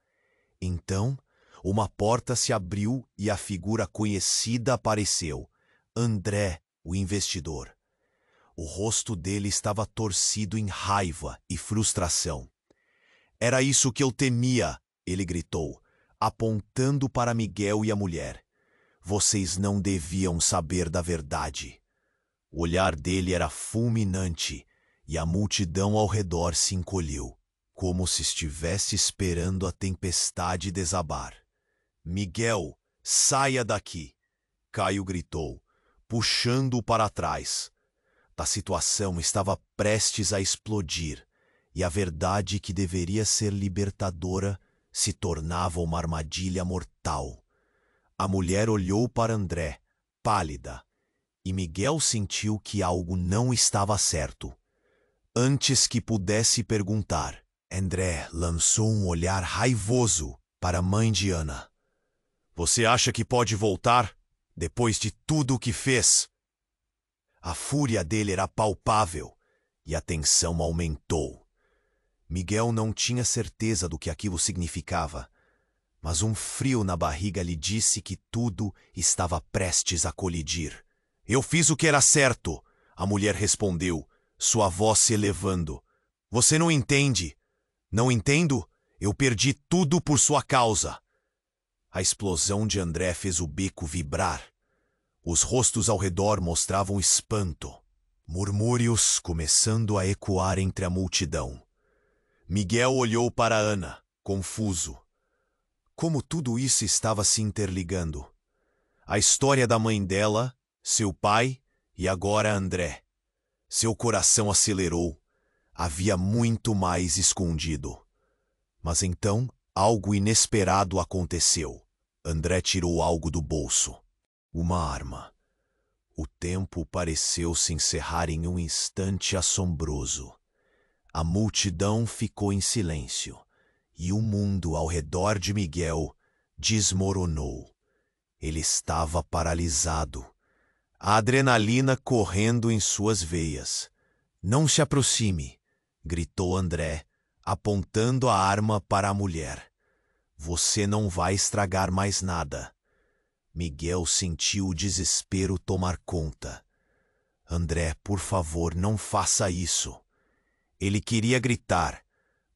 Então, uma porta se abriu e a figura conhecida apareceu. André, o investidor. O rosto dele estava torcido em raiva e frustração. Era isso que eu temia, ele gritou, apontando para Miguel e a mulher. Vocês não deviam saber da verdade. O olhar dele era fulminante e a multidão ao redor se encolheu, como se estivesse esperando a tempestade desabar. Miguel, saia daqui! Caio gritou, puxando-o para trás. A situação estava prestes a explodir e a verdade que deveria ser libertadora se tornava uma armadilha mortal. A mulher olhou para André, pálida, e Miguel sentiu que algo não estava certo. Antes que pudesse perguntar, André lançou um olhar raivoso para a mãe de Ana. Você acha que pode voltar depois de tudo o que fez? A fúria dele era palpável e a tensão aumentou. Miguel não tinha certeza do que aquilo significava, mas um frio na barriga lhe disse que tudo estava prestes a colidir. Eu fiz o que era certo, a mulher respondeu, sua voz se elevando. Você não entende. Não entendo? Eu perdi tudo por sua causa. A explosão de André fez o beco vibrar. Os rostos ao redor mostravam espanto. Murmúrios começando a ecoar entre a multidão. Miguel olhou para Ana, confuso. Como tudo isso estava se interligando. A história da mãe dela, seu pai e agora André. Seu coração acelerou. Havia muito mais escondido. Mas então, algo inesperado aconteceu. André tirou algo do bolso. Uma arma. O tempo pareceu se encerrar em um instante assombroso. A multidão ficou em silêncio, e o mundo ao redor de Miguel desmoronou. Ele estava paralisado, a adrenalina correndo em suas veias. Não se aproxime, gritou André, apontando a arma para a mulher. Você não vai estragar mais nada. Miguel sentiu o desespero tomar conta. André, por favor, não faça isso. Ele queria gritar,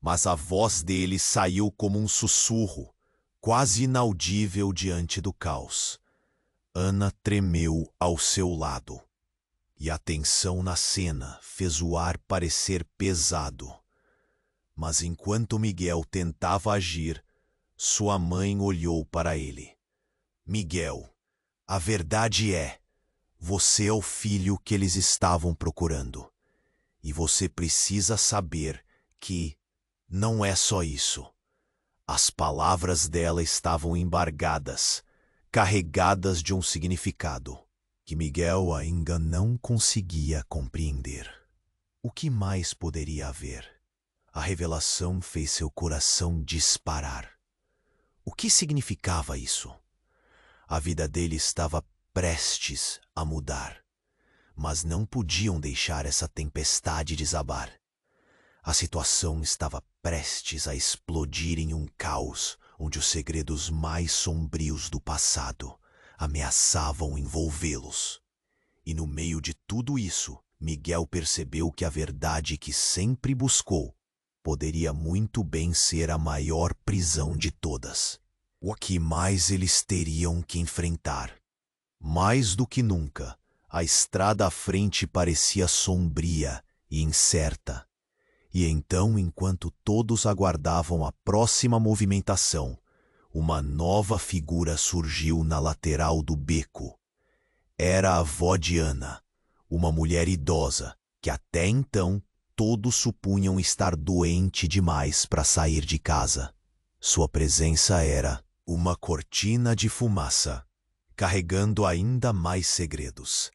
mas a voz dele saiu como um sussurro, quase inaudível diante do caos. Ana tremeu ao seu lado, e a tensão na cena fez o ar parecer pesado. Mas enquanto Miguel tentava agir, sua mãe olhou para ele. Miguel, a verdade é, você é o filho que eles estavam procurando. E você precisa saber que não é só isso. As palavras dela estavam embargadas, carregadas de um significado que Miguel ainda não conseguia compreender. O que mais poderia haver? A revelação fez seu coração disparar. O que significava isso? A vida dele estava prestes a mudar. Mas não podiam deixar essa tempestade desabar. A situação estava prestes a explodir em um caos onde os segredos mais sombrios do passado ameaçavam envolvê-los. E no meio de tudo isso, Miguel percebeu que a verdade que sempre buscou poderia muito bem ser a maior prisão de todas. O que mais eles teriam que enfrentar? Mais do que nunca, a estrada à frente parecia sombria e incerta. E então, enquanto todos aguardavam a próxima movimentação, uma nova figura surgiu na lateral do beco. Era a avó de Ana, uma mulher idosa que até então todos supunham estar doente demais para sair de casa. Sua presença era uma cortina de fumaça, carregando ainda mais segredos.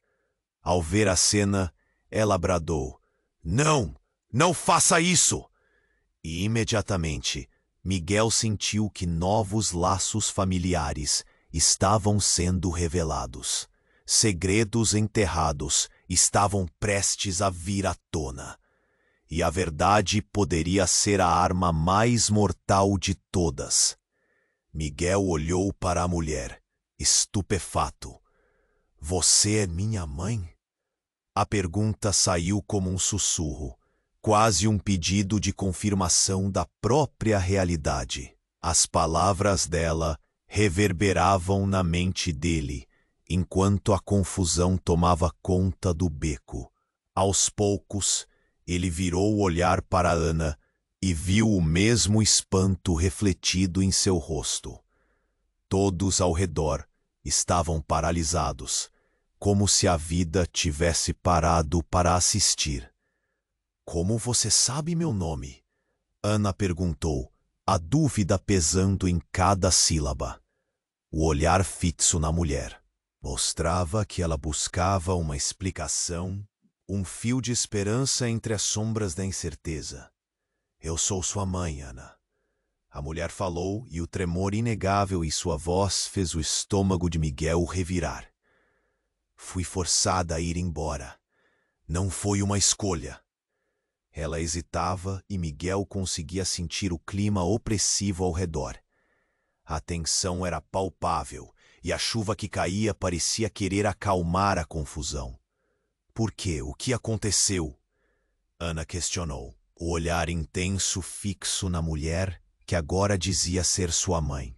Ao ver a cena, ela bradou: "Não! Não faça isso!" E imediatamente, Miguel sentiu que novos laços familiares estavam sendo revelados. Segredos enterrados estavam prestes a vir à tona. E a verdade poderia ser a arma mais mortal de todas. Miguel olhou para a mulher, estupefato. "Você é minha mãe?" A pergunta saiu como um sussurro, quase um pedido de confirmação da própria realidade. As palavras dela reverberavam na mente dele, enquanto a confusão tomava conta do beco. Aos poucos, ele virou o olhar para Ana e viu o mesmo espanto refletido em seu rosto. Todos ao redor estavam paralisados, como se a vida tivesse parado para assistir. "Como você sabe meu nome?" Ana perguntou, a dúvida pesando em cada sílaba. O olhar fixo na mulher mostrava que ela buscava uma explicação, um fio de esperança entre as sombras da incerteza. "Eu sou sua mãe, Ana." A mulher falou e o tremor inegável em sua voz fez o estômago de Miguel revirar. "Fui forçada a ir embora. Não foi uma escolha." Ela hesitava e Miguel conseguia sentir o clima opressivo ao redor. A tensão era palpável e a chuva que caía parecia querer acalmar a confusão. "Por quê? O que aconteceu?" Ana questionou, o olhar intenso fixo na mulher que agora dizia ser sua mãe.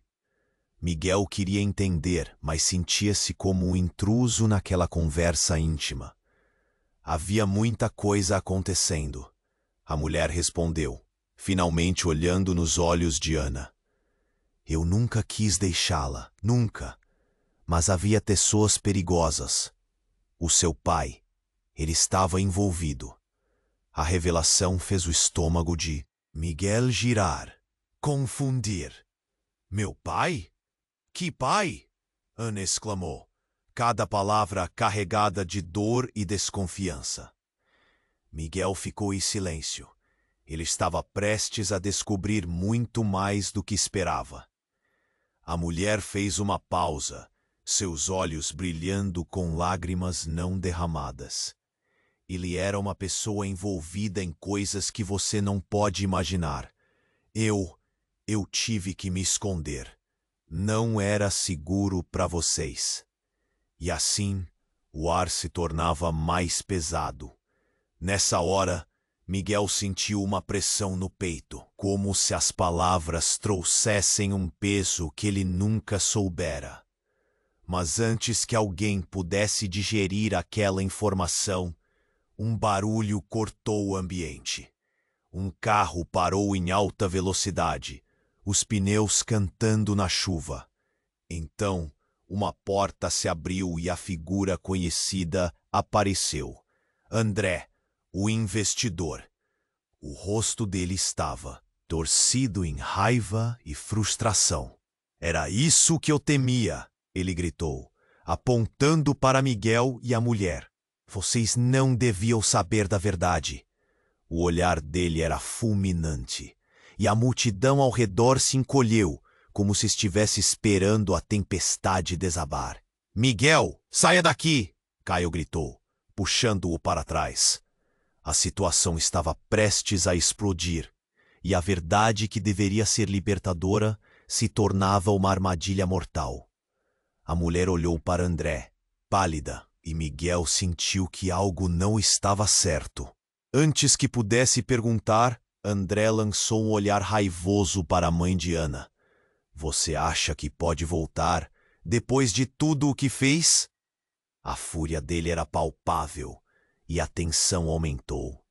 Miguel queria entender, mas sentia-se como um intruso naquela conversa íntima. Havia muita coisa acontecendo. A mulher respondeu, finalmente olhando nos olhos de Ana. "Eu nunca quis deixá-la, nunca. Mas havia pessoas perigosas. O seu pai, ele estava envolvido." A revelação fez o estômago de Miguel girar, confundir. "Meu pai? Que pai?" Ana exclamou, cada palavra carregada de dor e desconfiança. Miguel ficou em silêncio. Ele estava prestes a descobrir muito mais do que esperava. A mulher fez uma pausa, seus olhos brilhando com lágrimas não derramadas. "Ele era uma pessoa envolvida em coisas que você não pode imaginar. Eu tive que me esconder. Não era seguro para vocês." E assim, o ar se tornava mais pesado. Nessa hora, Miguel sentiu uma pressão no peito, como se as palavras trouxessem um peso que ele nunca soubera. Mas antes que alguém pudesse digerir aquela informação, um barulho cortou o ambiente. Um carro parou em alta velocidade, os pneus cantando na chuva. Então, uma porta se abriu e a figura conhecida apareceu. André, o investidor. O rosto dele estava torcido em raiva e frustração. "Era isso que eu temia", ele gritou, apontando para Miguel e a mulher. "Vocês não deviam saber da verdade." O olhar dele era fulminante, e a multidão ao redor se encolheu, como se estivesse esperando a tempestade desabar. "Miguel, saia daqui!" Caio gritou, puxando-o para trás. A situação estava prestes a explodir, e a verdade que deveria ser libertadora se tornava uma armadilha mortal. A mulher olhou para André, pálida, e Miguel sentiu que algo não estava certo. Antes que pudesse perguntar, André lançou um olhar raivoso para a mãe de Ana. "Você acha que pode voltar depois de tudo o que fez?" A fúria dele era palpável e a tensão aumentou.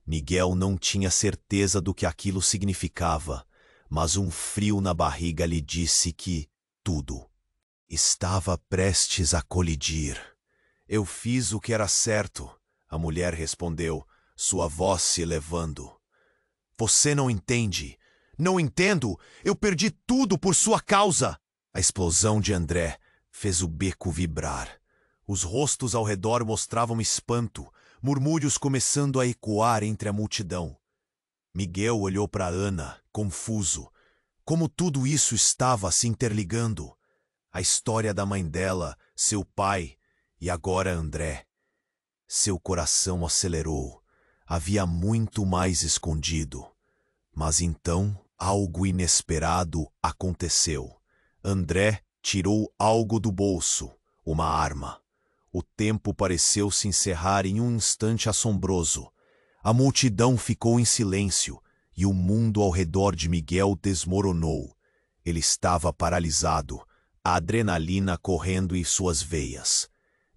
Miguel não tinha certeza do que aquilo significava, mas um frio na barriga lhe disse que tudo estava prestes a colidir. "Eu fiz o que era certo", a mulher respondeu, sua voz se elevando. Você não entende. Não entendo. Eu perdi tudo por sua causa. A explosão de André fez o beco vibrar. Os rostos ao redor mostravam espanto, murmúrios começando a ecoar entre a multidão. Miguel olhou para Ana, confuso. Como tudo isso estava se interligando. A história da mãe dela, seu pai e agora André. Seu coração acelerou. Havia muito mais escondido. Mas então, algo inesperado aconteceu. André tirou algo do bolso, uma arma. O tempo pareceu se encerrar em um instante assombroso. A multidão ficou em silêncio e o mundo ao redor de Miguel desmoronou. Ele estava paralisado, a adrenalina correndo em suas veias.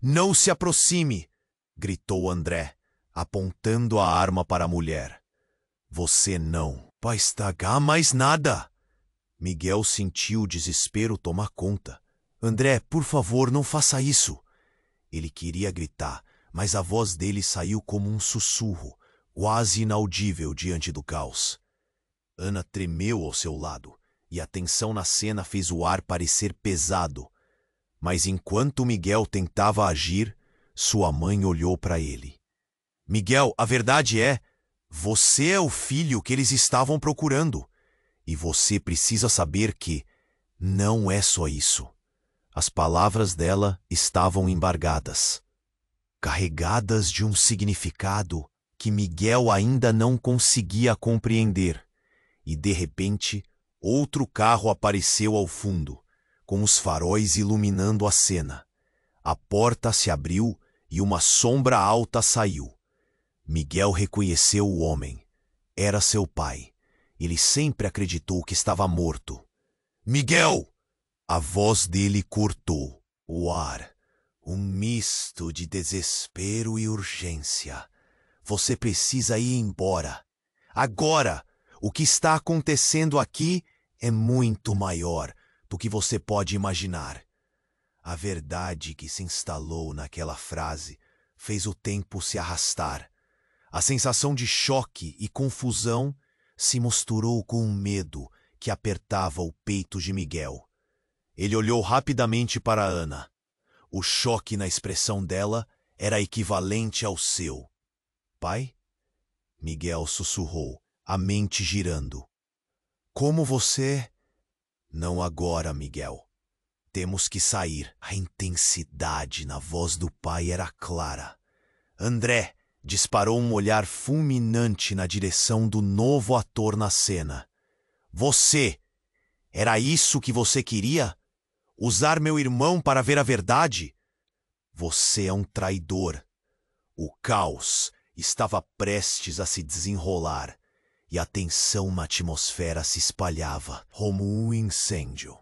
"Não se aproxime!" gritou André, apontando a arma para a mulher. "Você não vai estragar mais nada!" Miguel sentiu o desespero tomar conta. "André, por favor, não faça isso!" Ele queria gritar, mas a voz dele saiu como um sussurro, quase inaudível diante do caos. Ana tremeu ao seu lado, e a tensão na cena fez o ar parecer pesado. Mas enquanto Miguel tentava agir, sua mãe olhou para ele. "Miguel, a verdade é, você é o filho que eles estavam procurando. E você precisa saber que não é só isso." As palavras dela estavam embargadas, carregadas de um significado que Miguel ainda não conseguia compreender. E, de repente, outro carro apareceu ao fundo, com os faróis iluminando a cena. A porta se abriu e uma sombra alta saiu. Miguel reconheceu o homem. Era seu pai. Ele sempre acreditou que estava morto. "Miguel!" A voz dele cortou o ar. Um misto de desespero e urgência. "Você precisa ir embora. Agora! O que está acontecendo aqui é muito maior do que você pode imaginar." A verdade que se instalou naquela frase fez o tempo se arrastar. A sensação de choque e confusão se misturou com um medo que apertava o peito de Miguel. Ele olhou rapidamente para Ana. O choque na expressão dela era equivalente ao seu. "Pai?" Miguel sussurrou, a mente girando. "Como você?" "Não agora, Miguel. Temos que sair." A intensidade na voz do pai era clara. André disparou um olhar fulminante na direção do novo ator na cena. "Você! Era isso que você queria? Usar meu irmão para ver a verdade? Você é um traidor." O caos estava prestes a se desenrolar e a tensão na atmosfera se espalhava como um incêndio.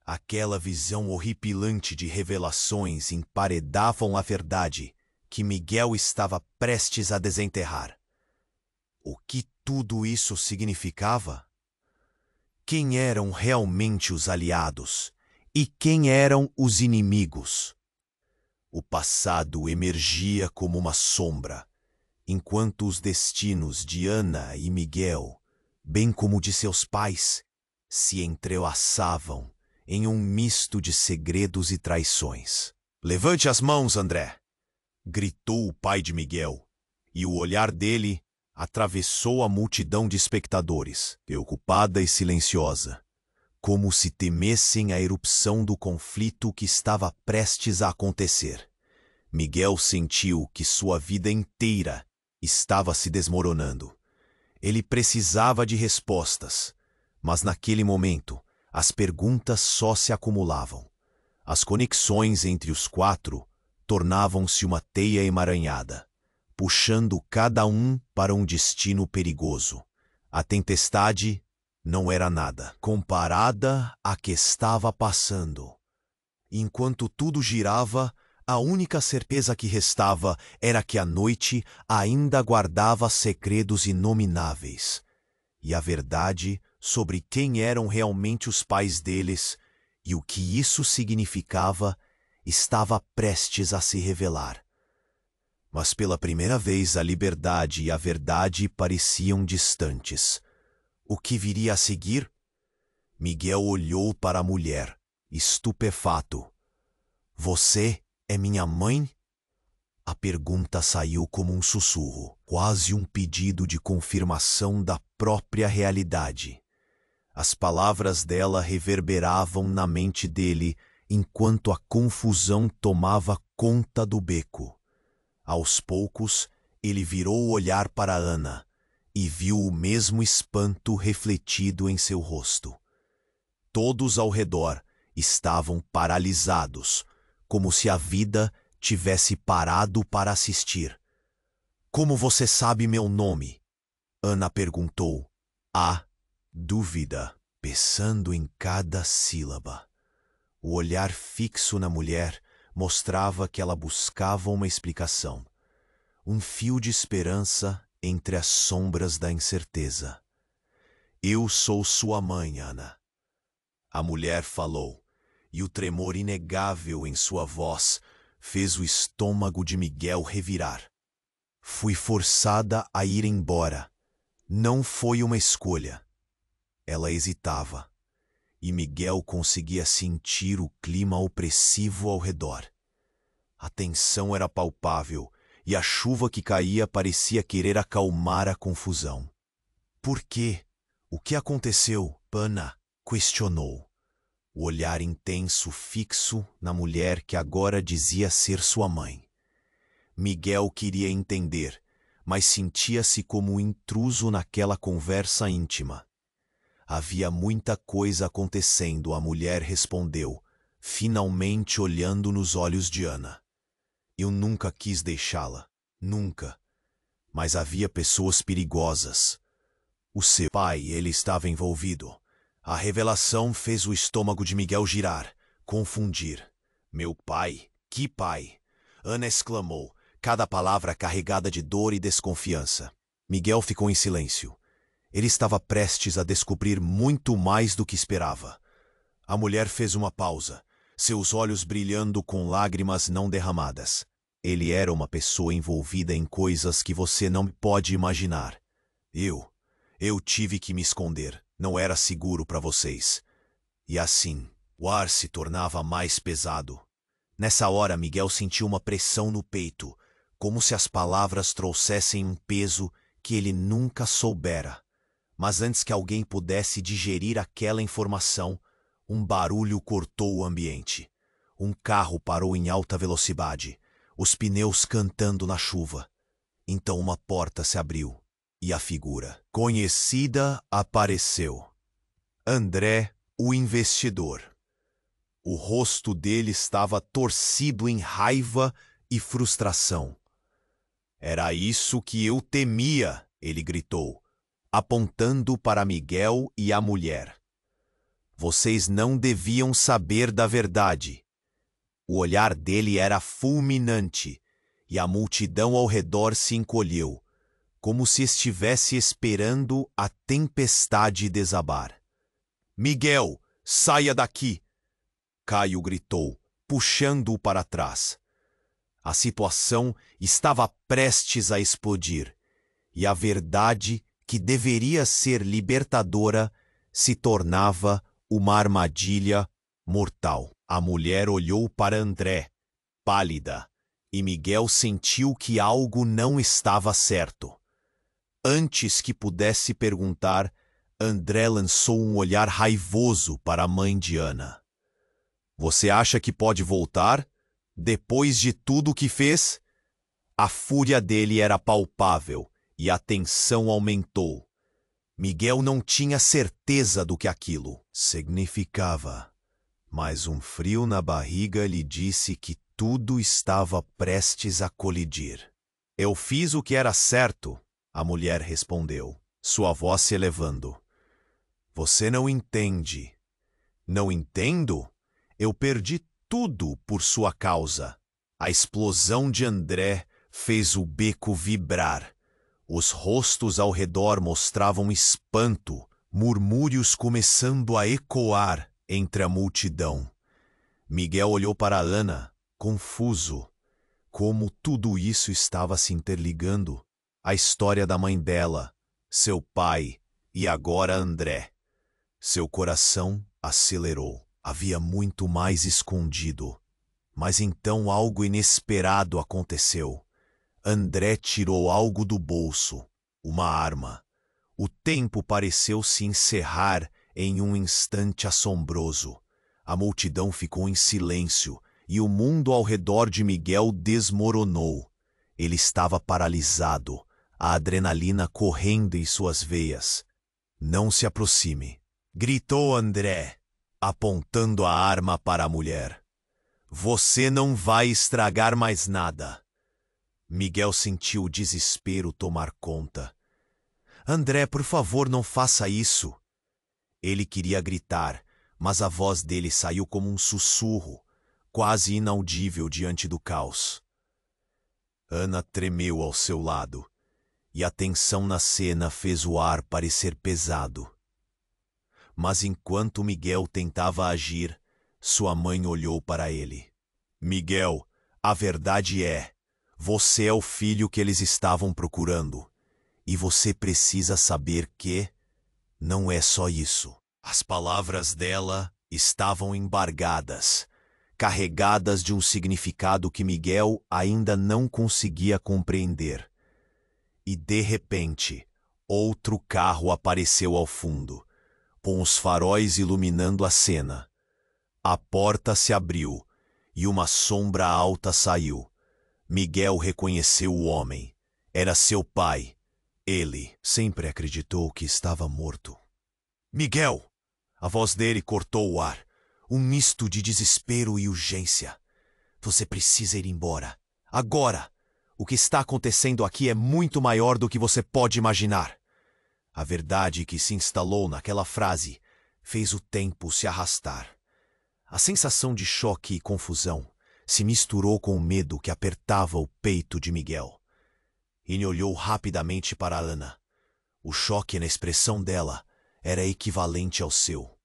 Aquela visão horripilante de revelações emparedavam a verdade que Miguel estava prestes a desenterrar. O que tudo isso significava? Quem eram realmente os aliados e quem eram os inimigos? O passado emergia como uma sombra, enquanto os destinos de Ana e Miguel, bem como de seus pais, se entrelaçavam em um misto de segredos e traições. "Levante as mãos, André!" gritou o pai de Miguel, e o olhar dele atravessou a multidão de espectadores, preocupada e silenciosa, como se temessem a erupção do conflito que estava prestes a acontecer. Miguel sentiu que sua vida inteira estava se desmoronando. Ele precisava de respostas, mas naquele momento as perguntas só se acumulavam. As conexões entre os quatro tornavam-se uma teia emaranhada, puxando cada um para um destino perigoso. A tempestade não era nada comparada à que estava passando. Enquanto tudo girava, a única certeza que restava era que a noite ainda guardava segredos inomináveis. E a verdade sobre quem eram realmente os pais deles e o que isso significava estava prestes a se revelar. Mas pela primeira vez a liberdade e a verdade pareciam distantes. O que viria a seguir? Miguel olhou para a mulher, estupefato. Você é minha mãe? A pergunta saiu como um sussurro, quase um pedido de confirmação da própria realidade. As palavras dela reverberavam na mente dele enquanto a confusão tomava conta do beco. Aos poucos, ele virou o olhar para Ana e viu o mesmo espanto refletido em seu rosto. Todos ao redor estavam paralisados, como se a vida tivesse parado para assistir. Como você sabe meu nome? Ana perguntou. A dúvida, pesando em cada sílaba. O olhar fixo na mulher mostrava que ela buscava uma explicação. Um fio de esperança entre as sombras da incerteza. Eu sou sua mãe, Ana. A mulher falou, e o tremor inegável em sua voz fez o estômago de Miguel revirar. Fui forçada a ir embora. Não foi uma escolha. Ela hesitava, e Miguel conseguia sentir o clima opressivo ao redor. A tensão era palpável, e a chuva que caía parecia querer acalmar a confusão. Por quê? O que aconteceu? Ana questionou, o olhar intenso fixo na mulher que agora dizia ser sua mãe. Miguel queria entender, mas sentia-se como um intruso naquela conversa íntima. Havia muita coisa acontecendo, a mulher respondeu, finalmente olhando nos olhos de Ana. Eu nunca quis deixá-la, nunca. Mas havia pessoas perigosas. O seu pai, ele estava envolvido. A revelação fez o estômago de Miguel girar, confundir. Meu pai? Que pai? Ana exclamou, cada palavra carregada de dor e desconfiança. Miguel ficou em silêncio. Ele estava prestes a descobrir muito mais do que esperava. A mulher fez uma pausa, seus olhos brilhando com lágrimas não derramadas. Ele era uma pessoa envolvida em coisas que você não pode imaginar. Eu tive que me esconder. Não era seguro para vocês. E assim, o ar se tornava mais pesado. Nessa hora, Miguel sentiu uma pressão no peito, como se as palavras trouxessem um peso que ele nunca soubera. Mas antes que alguém pudesse digerir aquela informação, um barulho cortou o ambiente. Um carro parou em alta velocidade, os pneus cantando na chuva. Então uma porta se abriu e a figura conhecida apareceu. André, o investidor. O rosto dele estava torcido em raiva e frustração. Era isso que eu temia, ele gritou, apontando para Miguel e a mulher. Vocês não deviam saber da verdade. O olhar dele era fulminante, e a multidão ao redor se encolheu, como se estivesse esperando a tempestade desabar. Miguel, saia daqui! Caio gritou, puxando-o para trás. A situação estava prestes a explodir, e a verdade, que deveria ser libertadora, se tornava uma armadilha mortal. A mulher olhou para André, pálida, e Miguel sentiu que algo não estava certo. Antes que pudesse perguntar, André lançou um olhar raivoso para a mãe de Ana. Você acha que pode voltar? Depois de tudo o que fez? A fúria dele era palpável e a tensão aumentou. Miguel não tinha certeza do que aquilo significava, mas um frio na barriga lhe disse que tudo estava prestes a colidir. Eu fiz o que era certo, a mulher respondeu, sua voz se elevando. Você não entende. Não entendo? Eu perdi tudo por sua causa. A explosão de André fez o beco vibrar. Os rostos ao redor mostravam espanto, murmúrios começando a ecoar entre a multidão. Miguel olhou para Ana, confuso. como tudo isso estava se interligando. A história da mãe dela, seu pai e agora André. Seu coração acelerou. Havia muito mais escondido. Mas então algo inesperado aconteceu. André tirou algo do bolso, uma arma. O tempo pareceu se encerrar em um instante assombroso. A multidão ficou em silêncio e o mundo ao redor de Miguel desmoronou. Ele estava paralisado, a adrenalina correndo em suas veias. Não se aproxime, gritou André, apontando a arma para a mulher. Você não vai estragar mais nada. Miguel sentiu o desespero tomar conta. André, por favor, não faça isso. Ele queria gritar, mas a voz dele saiu como um sussurro, quase inaudível diante do caos. Ana tremeu ao seu lado, e a tensão na cena fez o ar parecer pesado. Mas enquanto Miguel tentava agir, sua mãe olhou para ele. Miguel, a verdade é, você é o filho que eles estavam procurando. E você precisa saber que não é só isso. As palavras dela estavam embargadas, carregadas de um significado que Miguel ainda não conseguia compreender. E de repente, outro carro apareceu ao fundo, com os faróis iluminando a cena. A porta se abriu e uma sombra alta saiu. Miguel reconheceu o homem. Era seu pai. Ele sempre acreditou que estava morto. Miguel! A voz dele cortou o ar. Um misto de desespero e urgência. Você precisa ir embora. Agora! O que está acontecendo aqui é muito maior do que você pode imaginar. A verdade que se instalou naquela frase fez o tempo se arrastar. A sensação de choque e confusão se misturou com o medo que apertava o peito de Miguel. Ele olhou rapidamente para Ana. O choque na expressão dela era equivalente ao seu.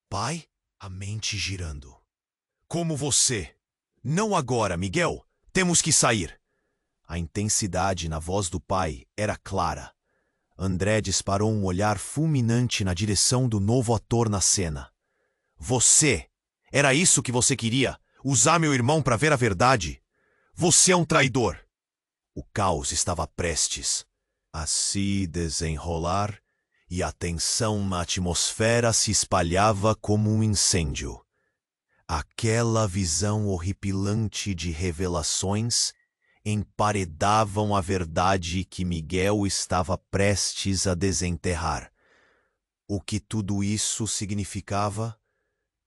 Pai? A mente girando. Como você? Não agora, Miguel. Temos que sair. A intensidade na voz do pai era clara. André disparou um olhar fulminante na direção do novo ator na cena. Você! Era isso que você queria? Usar meu irmão para ver a verdade? Você é um traidor! O caos estava prestes a se desenrolar e a tensão na atmosfera se espalhava como um incêndio. Aquela visão horripilante de revelações emparedavam a verdade que Miguel estava prestes a desenterrar. O que tudo isso significava?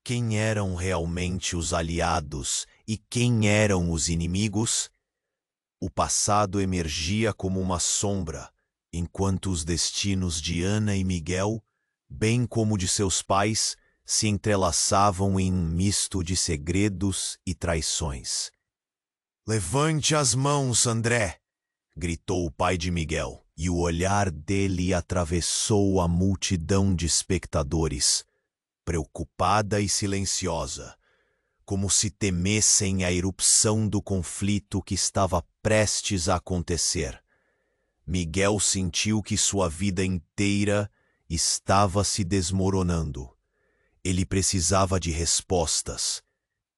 Quem eram realmente os aliados e quem eram os inimigos? O passado emergia como uma sombra, enquanto os destinos de Ana e Miguel, bem como de seus pais, se entrelaçavam em um misto de segredos e traições. Levante as mãos, André! Gritou o pai de Miguel, e o olhar dele atravessou a multidão de espectadores, preocupada e silenciosa, como se temessem a erupção do conflito que estava prestes a acontecer. Miguel sentiu que sua vida inteira estava se desmoronando. Ele precisava de respostas,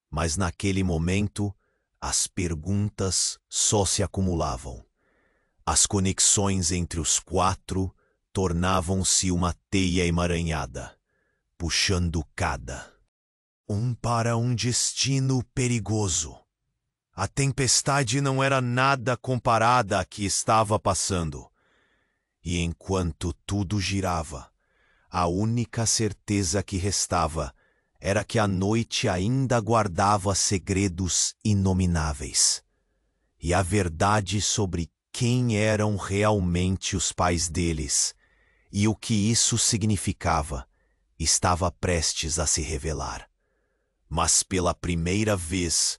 mas naquele momento as perguntas só se acumulavam. As conexões entre os quatro tornavam-se uma teia emaranhada, puxando cada um para um destino perigoso. A tempestade não era nada comparada à que estava passando. E enquanto tudo girava, a única certeza que restava era que a noite ainda guardava segredos inomináveis. E a verdade sobre quem eram realmente os pais deles e o que isso significava estava prestes a se revelar. Mas pela primeira vez,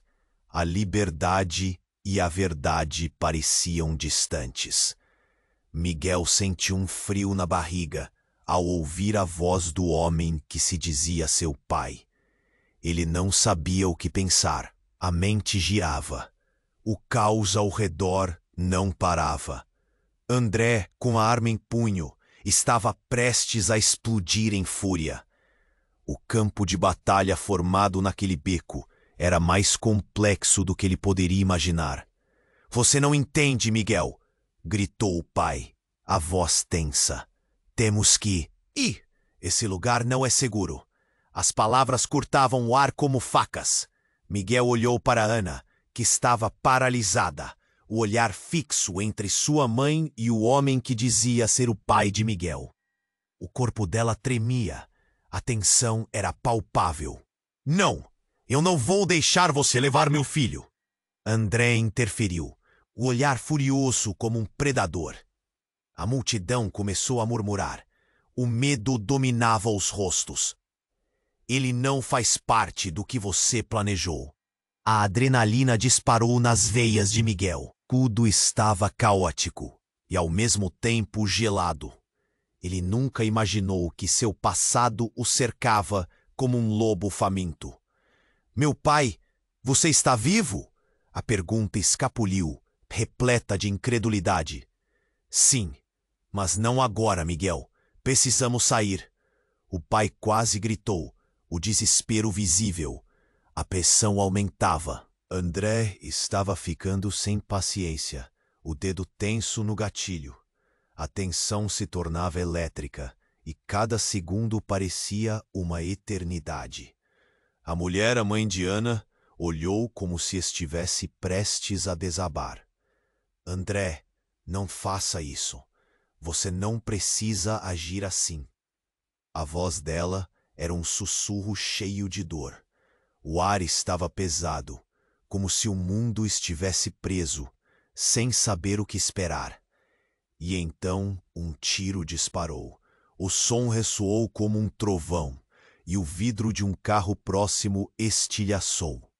a liberdade e a verdade pareciam distantes. Miguel sentiu um frio na barriga ao ouvir a voz do homem que se dizia seu pai. Ele não sabia o que pensar. A mente girava. O caos ao redor não parava. André, com a arma em punho, estava prestes a explodir em fúria. O campo de batalha formado naquele beco era mais complexo do que ele poderia imaginar. "Você não entende, Miguel", gritou o pai, a voz tensa. "Temos que ir. Esse lugar não é seguro." As palavras cortavam o ar como facas. Miguel olhou para Ana, que estava paralisada, o olhar fixo entre sua mãe e o homem que dizia ser o pai de Miguel. O corpo dela tremia. A tensão era palpável. "Não! Eu não vou deixar você levar meu filho!" André interferiu, o olhar furioso como um predador. A multidão começou a murmurar. O medo dominava os rostos. "Ele não faz parte do que você planejou." A adrenalina disparou nas veias de Miguel. Tudo estava caótico e ao mesmo tempo gelado. Ele nunca imaginou que seu passado o cercava como um lobo faminto. "Meu pai, você está vivo?" A pergunta escapuliu, repleta de incredulidade. "Sim, mas não agora, Miguel. Precisamos sair." O pai quase gritou, o desespero visível. A pressão aumentava. André estava ficando sem paciência, o dedo tenso no gatilho. A tensão se tornava elétrica e cada segundo parecia uma eternidade. A mulher, a mãe de Ana, olhou como se estivesse prestes a desabar. "André, não faça isso. Você não precisa agir assim." A voz dela era um sussurro cheio de dor. O ar estava pesado, como se o mundo estivesse preso, sem saber o que esperar. E então um tiro disparou. O som ressoou como um trovão, e o vidro de um carro próximo estilhaçou.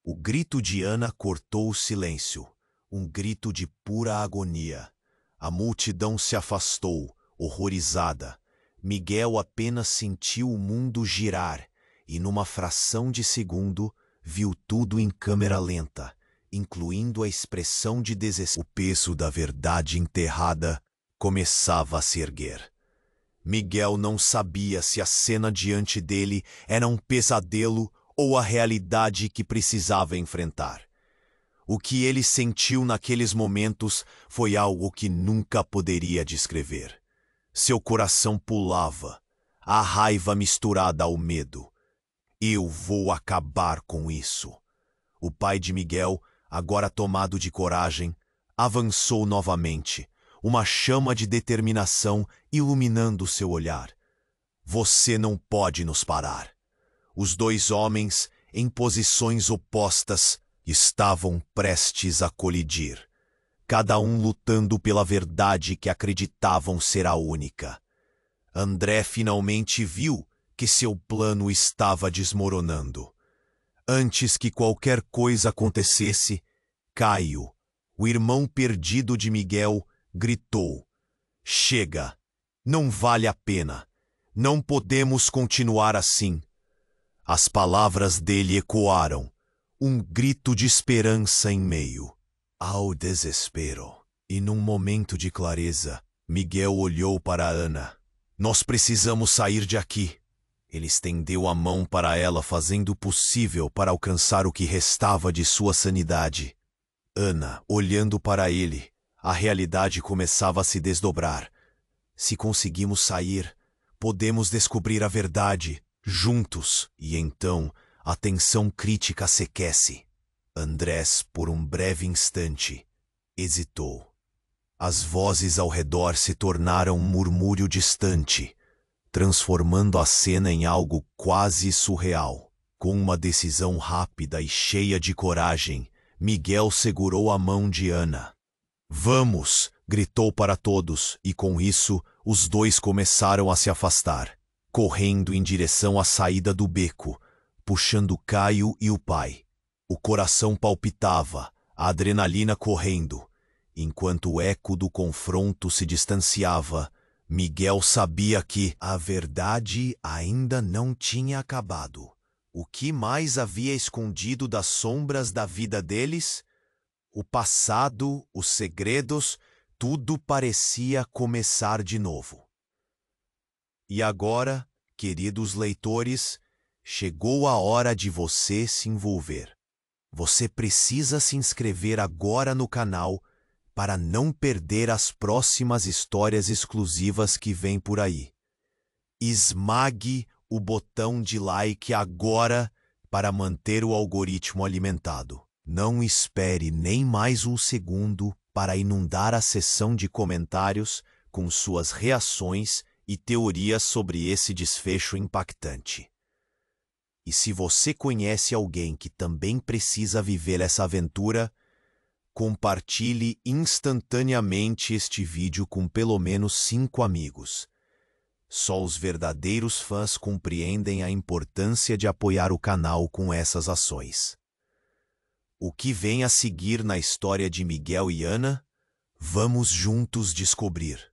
O grito de Ana cortou o silêncio, um grito de pura agonia. A multidão se afastou, horrorizada. Miguel apenas sentiu o mundo girar e, numa fração de segundo, viu tudo em câmera lenta, incluindo a expressão de desespero. O peso da verdade enterrada começava a se erguer. Miguel não sabia se a cena diante dele era um pesadelo ou a realidade que precisava enfrentar. O que ele sentiu naqueles momentos foi algo que nunca poderia descrever. Seu coração pulava, a raiva misturada ao medo. "Eu vou acabar com isso." O pai de Miguel, agora tomado de coragem, avançou novamente, uma chama de determinação iluminando seu olhar. "Você não pode nos parar." Os dois homens, em posições opostas, estavam prestes a colidir, cada um lutando pela verdade que acreditavam ser a única. André finalmente viu que seu plano estava desmoronando. Antes que qualquer coisa acontecesse, Caio, o irmão perdido de Miguel, gritou: "Chega! Não vale a pena! Não podemos continuar assim!" As palavras dele ecoaram, um grito de esperança em meio ao desespero. E num momento de clareza, Miguel olhou para Ana. "Nós precisamos sair de aqui." Ele estendeu a mão para ela, fazendo o possível para alcançar o que restava de sua sanidade. Ana, olhando para ele, a realidade começava a se desdobrar. "Se conseguimos sair, podemos descobrir a verdade, juntos." E então, a tensão crítica se aquece. Andrés, por um breve instante, hesitou. As vozes ao redor se tornaram um murmúrio distante, transformando a cena em algo quase surreal. Com uma decisão rápida e cheia de coragem, Miguel segurou a mão de Ana. "Vamos!" gritou para todos, e com isso, os dois começaram a se afastar, correndo em direção à saída do beco, puxando Caio e o pai. O coração palpitava, a adrenalina correndo. Enquanto o eco do confronto se distanciava, Miguel sabia que a verdade ainda não tinha acabado. O que mais havia escondido das sombras da vida deles? O passado, os segredos, tudo parecia começar de novo. E agora, queridos leitores, chegou a hora de você se envolver. Você precisa se inscrever agora no canal para não perder as próximas histórias exclusivas que vêm por aí. Esmague o botão de like agora para manter o algoritmo alimentado. Não espere nem mais um segundo para inundar a seção de comentários com suas reações e teorias sobre esse desfecho impactante. E se você conhece alguém que também precisa viver essa aventura, compartilhe instantaneamente este vídeo com pelo menos 5 amigos. Só os verdadeiros fãs compreendem a importância de apoiar o canal com essas ações. O que vem a seguir na história de Miguel e Ana? Vamos juntos descobrir.